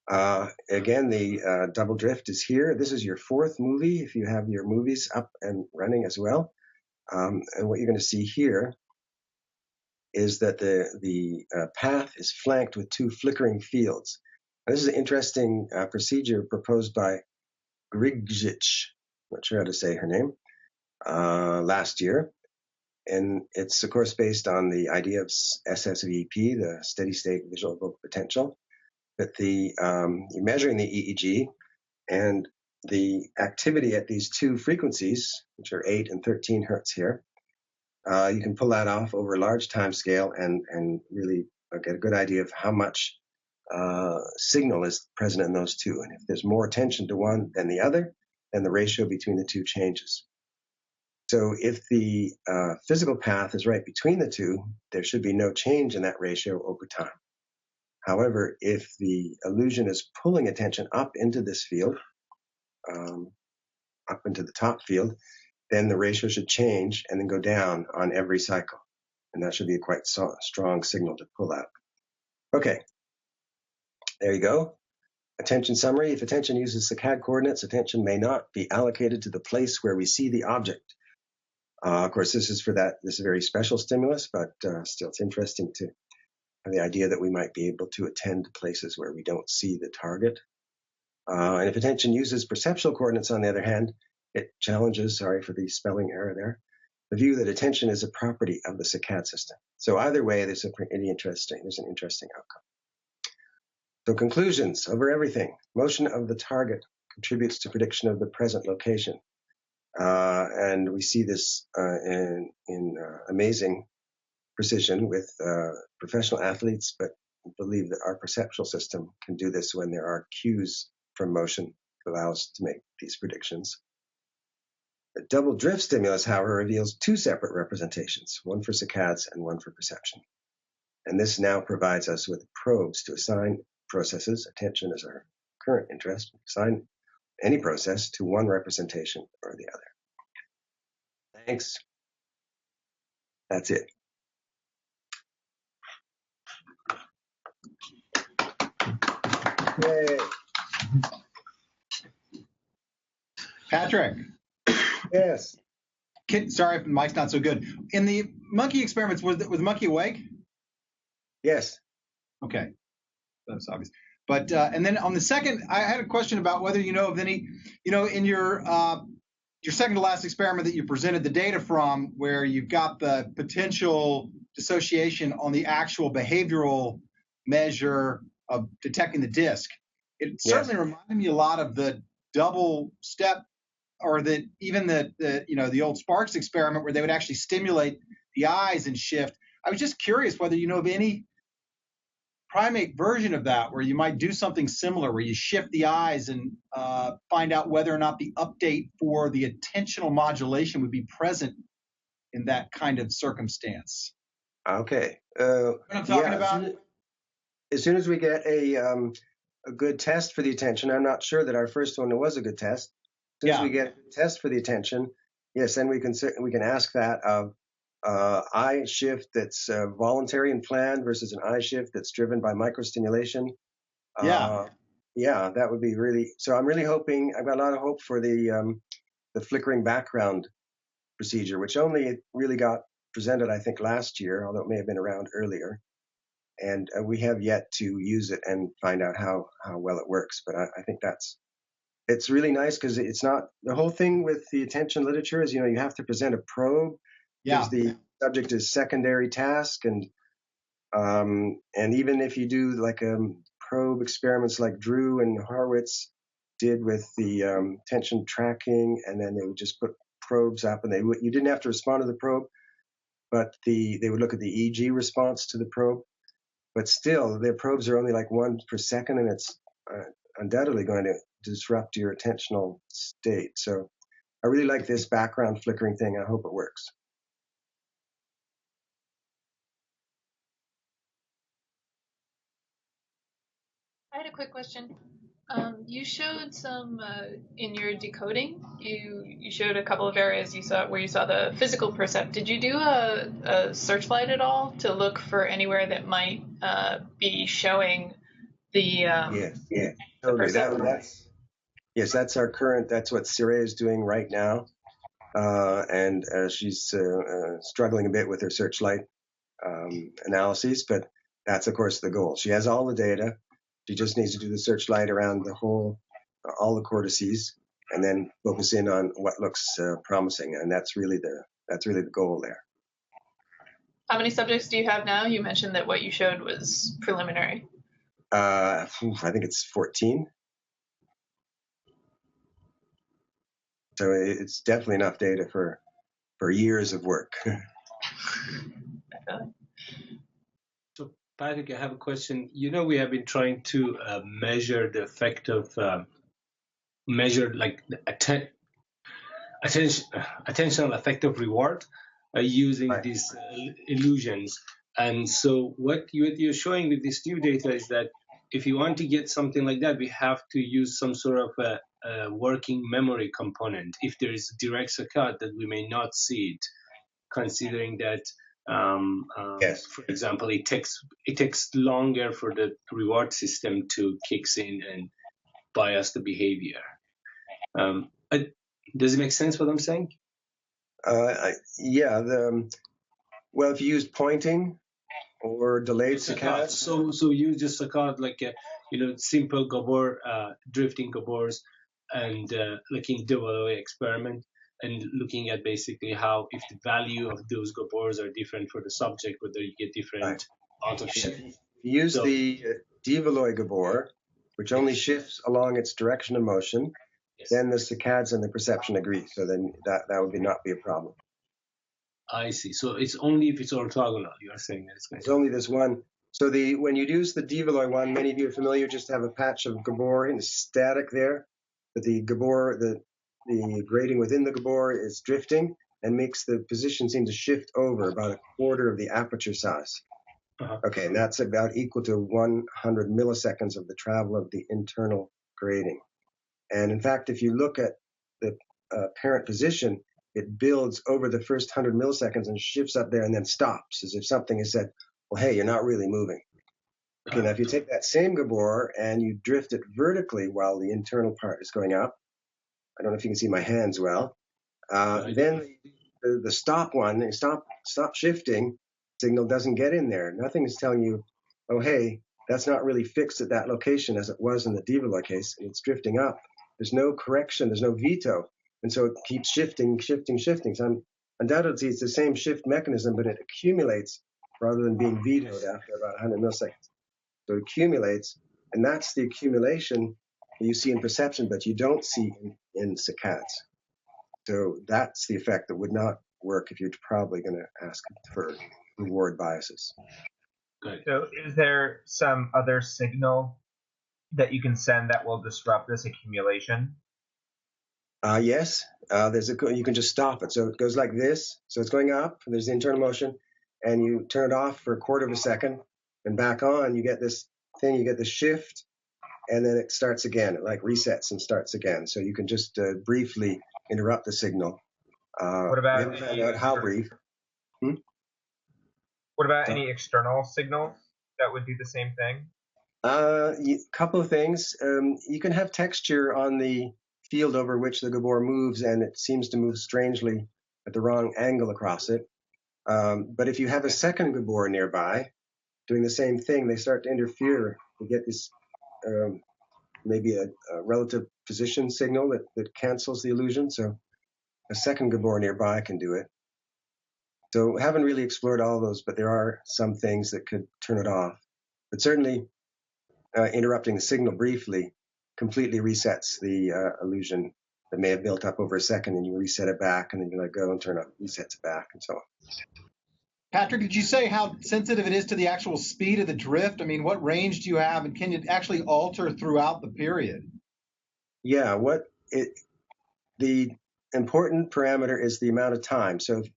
Again, the double drift is here. This is your fourth movie, if you have your movies up and running as well. And what you're going to see here is that the path is flanked with two flickering fields. Now, this is an interesting procedure proposed by Grigjic, not sure how to say her name, last year. And it's, of course, based on the idea of SSVP, the steady state visual evoked potential, that you're measuring the EEG and the activity at these two frequencies, which are 8 and 13 hertz here. You can pull that off over a large time scale and really get a good idea of how much signal is present in those two. And if there's more attention to one than the other, then the ratio between the two changes. So if the physical path is right between the two, there should be no change in that ratio over time. However, if the illusion is pulling attention up into this field, up into the top field, then the ratio should change and then go down on every cycle. And that should be a quite strong signal to pull out. Okay, there you go. Attention summary. If attention uses saccade coordinates, attention may not be allocated to the place where we see the object. Of course, this is a very special stimulus, but still it's interesting to have the idea that we might be able to attend to places where we don't see the target. And if attention uses perceptual coordinates, on the other hand, it challenges, sorry for the spelling error there, the view that attention is a property of the saccade system. So either way, there's an interesting outcome. So conclusions over everything. Motion of the target contributes to prediction of the present location. And we see this in amazing precision with professional athletes, but I believe that our perceptual system can do this when there are cues from motion that allow us to make these predictions. The double drift stimulus, however, reveals two separate representations, one for saccades and one for perception. And this now provides us with probes to assign processes. Attention is our current interest. Assign any process to one representation or the other. Thanks. That's it. Yay. Patrick. Yes. Sorry if the mic's not so good. In the monkey experiments, was the monkey awake? Yes. Okay. That's obvious. But and then on the second, I had a question about whether you know of any, in your second to last experiment that you presented the data from, where you've got the potential dissociation on the actual behavioral measure of detecting the disc. It certainly reminded me a lot of the double step, or even the old Sparks experiment where they would actually stimulate the eyes and shift. I was just curious whether you know of any primate version of that where you might do something similar, where you shift the eyes and find out whether or not the update for the attentional modulation would be present in that kind of circumstance. Okay. What I'm talking about? As soon as we get a good test for the attention, I'm not sure that our first one was a good test. As soon as we get a test for the attention, yes, then we can ask that of eye shift that's voluntary and planned versus an eye shift that's driven by microstimulation. That would be really. So I'm really hoping. I've got a lot of hope for the flickering background procedure, which only really got presented, I think, last year, although it may have been around earlier. And we have yet to use it and find out how well it works. But I think it's really nice because it's not the whole thing with the attention literature is, you have to present a probe. Because the subject is secondary task, and even if you do like probe experiments like Drew and Horwitz did with the attention tracking, and then they would just put probes up, and you didn't have to respond to the probe, but they would look at the EEG response to the probe. But still, their probes are only like 1 per second, and it's undoubtedly going to disrupt your attentional state. So I really like this background flickering thing. I hope it works. I had a quick question. You showed some in your decoding. You showed a couple of areas you saw where you saw the physical percept. Did you do a searchlight at all to look for anywhere that might be showing the Yeah, the totally. percept? Yes, that's our current. That's what Siree is doing right now, and she's struggling a bit with her searchlight analyses, but that's of course the goal. She has all the data. She just needs to do the searchlight around the whole, all the cortices, and then focus in on what looks promising, and that's really the goal there. How many subjects do you have now? You mentioned that what you showed was preliminary. I think it's 14. So it's definitely enough data for years of work. So, Patrick, I have a question. You know, we have been trying to measure the effect of measure like the attentional effect of reward using Right. these illusions. And so what you're showing with this new data is that if you want to get something like that, we have to use some sort of a working memory component. If there is a direct saccade, that we may not see it, considering that, Yes. for example, it takes longer for the reward system to kicks in and bias the behavior. Does it make sense what I'm saying? Yeah. Well, if you use pointing or delayed Saccade. saccades, So you just saccade like simple gabor drifting gabors and looking Devolay experiment and looking at basically how if the value of those gabors are different for the subject, whether you get different right. out of shift. If you use So the Devolay Gabor, which only shifts along its direction of motion, yes, then the saccades and the perception agree. So then that would not be a problem. I see. So it's only if it's orthogonal. You are saying that it's going There's to. only this one. So when you use the Devolay one, many of you are familiar. Just have a patch of Gabor and it's static there, but the Gabor, the grading within the Gabor is drifting and makes the position seem to shift over about a quarter of the aperture size. Uh-huh. Okay, and that's about equal to 100 milliseconds of the travel of the internal grading. And in fact, if you look at the parent position, it builds over the first 100 milliseconds and shifts up there and then stops, as if something has said, well, hey, you're not really moving. Okay, now if you take that same Gabor and you drift it vertically while the internal part is going up, I don't know if you can see my hands well, then the stop one, stop shifting signal doesn't get in there. Nothing is telling you, oh, hey, that's not really fixed at that location as it was in the Devolay case, and it's drifting up. There's no correction, there's no veto. And so it keeps shifting. So undoubtedly, it's the same shift mechanism, but it accumulates rather than being vetoed after about 100 milliseconds. So it accumulates, and that's the accumulation that you see in perception, but you don't see in saccades. So that's the effect that would not work if you're probably going to ask for reward biases. Good. So is there some other signal that you can send that will disrupt this accumulation? Yes, you can just stop it. So it goes like this. So it's going up, there's the internal motion, and you turn it off for a quarter of a second, and back on, you get this thing, you get the shift, and then it starts again. It like resets and starts again. So you can just briefly interrupt the signal. What about we haven't found out how brief. What about any external signals that would do the same thing? Couple of things. You can have texture on the field over which the Gabor moves, and it seems to move strangely at the wrong angle across it. But if you have a second Gabor nearby doing the same thing, they start to interfere. You get this maybe a relative position signal that cancels the illusion. So a second Gabor nearby can do it. So haven't really explored all those, but there are some things that could turn it off. But certainly interrupting the signal briefly completely resets the illusion that may have built up over a second, and you reset it back, and then you let go and turn it, resets it back, and so on. Patrick, did you say how sensitive it is to the actual speed of the drift? I mean, what range do you have, and can it actually alter throughout the period? Yeah, the important parameter is the amount of time. So if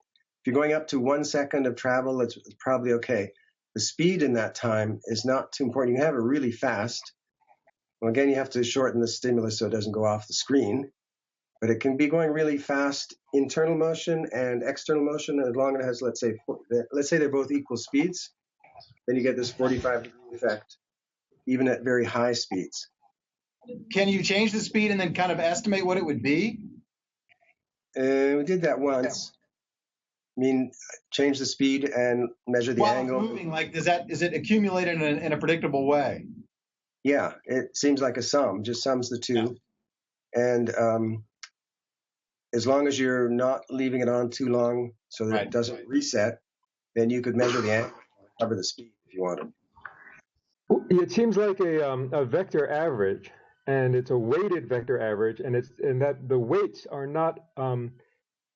you're going up to 1 second of travel, it's probably okay. The speed in that time is not too important. You can have it really fast, Well, again, you have to shorten the stimulus so it doesn't go off the screen. But it can be going really fast internal motion and external motion, as long as it has, let's say they're both equal speeds, then you get this 45-degree effect, even at very high speeds. Can you change the speed and then kind of estimate what it would be? We did that once. I mean, change the speed and measure the While angle. it's moving, like is it accumulated in a predictable way? Yeah, it seems like a sum, just sums the two. And as long as you're not leaving it on too long so that it doesn't reset, then you could measure the angle, cover the speed if you wanted. It seems like a vector average, and it's a weighted vector average, and that the weights are not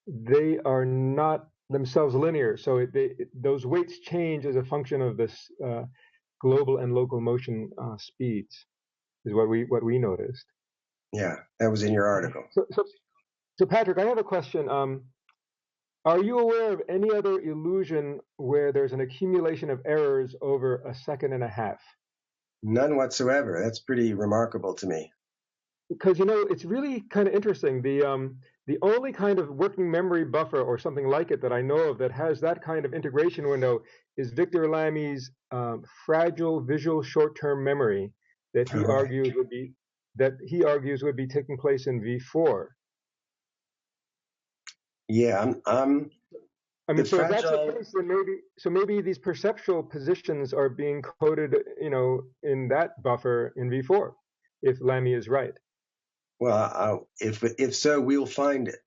they are not themselves linear. So those weights change as a function of this global and local motion speeds, is what we noticed. Yeah, that was in your article. So Patrick, I have a question. Are you aware of any other illusion where there's an accumulation of errors over a second and a half? None whatsoever. That's pretty remarkable to me. Because, it's really kind of interesting. The only kind of working memory buffer or something like it that I know of that has that kind of integration window is Victor Lamy's fragile visual short-term memory that he argues would be taking place in V4. Yeah, I mean, so if that's the case, then maybe these perceptual positions are being coded, in that buffer in V4, if Lamy is right. Well, if so, we'll find it.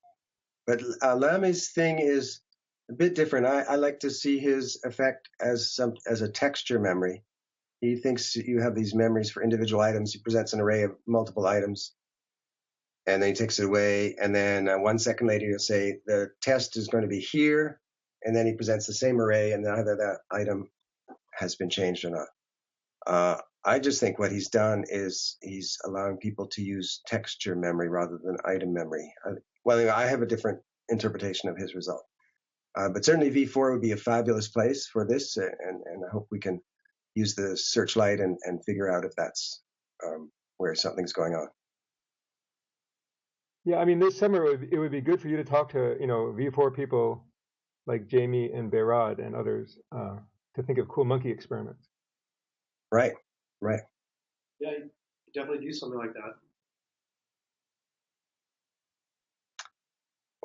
But Lamy's thing is a bit different. I like to see his effect as a texture memory. He thinks you have these memories for individual items. He presents an array of multiple items, and then he takes it away. And then 1 second later, he'll say the test is going to be here, and then he presents the same array, and either that item has been changed or not. I just think what he's done is he's allowing people to use texture memory rather than item memory. I have a different interpretation of his result. But certainly V4 would be a fabulous place for this, and I hope we can use the searchlight and figure out if that's where something's going on. Yeah, I mean, this summer it would be good for you to talk to, V4 people like Jamie and Behrad and others to think of cool monkey experiments. Right. Yeah, you definitely do something like that.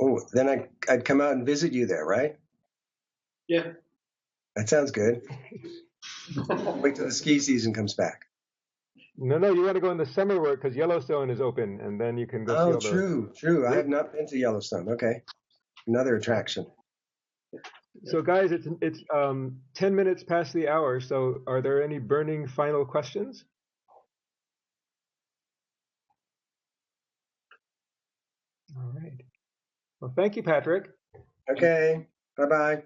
Oh, then I'd come out and visit you there, right? Yeah. That sounds good. Wait till the ski season comes back. No, you want to go in the summer work because Yellowstone is open, and then you can go see all those. True. I have not been to Yellowstone. Okay, another attraction. So, guys, it's 10 minutes past the hour. So, are there any burning final questions? All right. Well, thank you, Patrick. Okay. Bye-bye.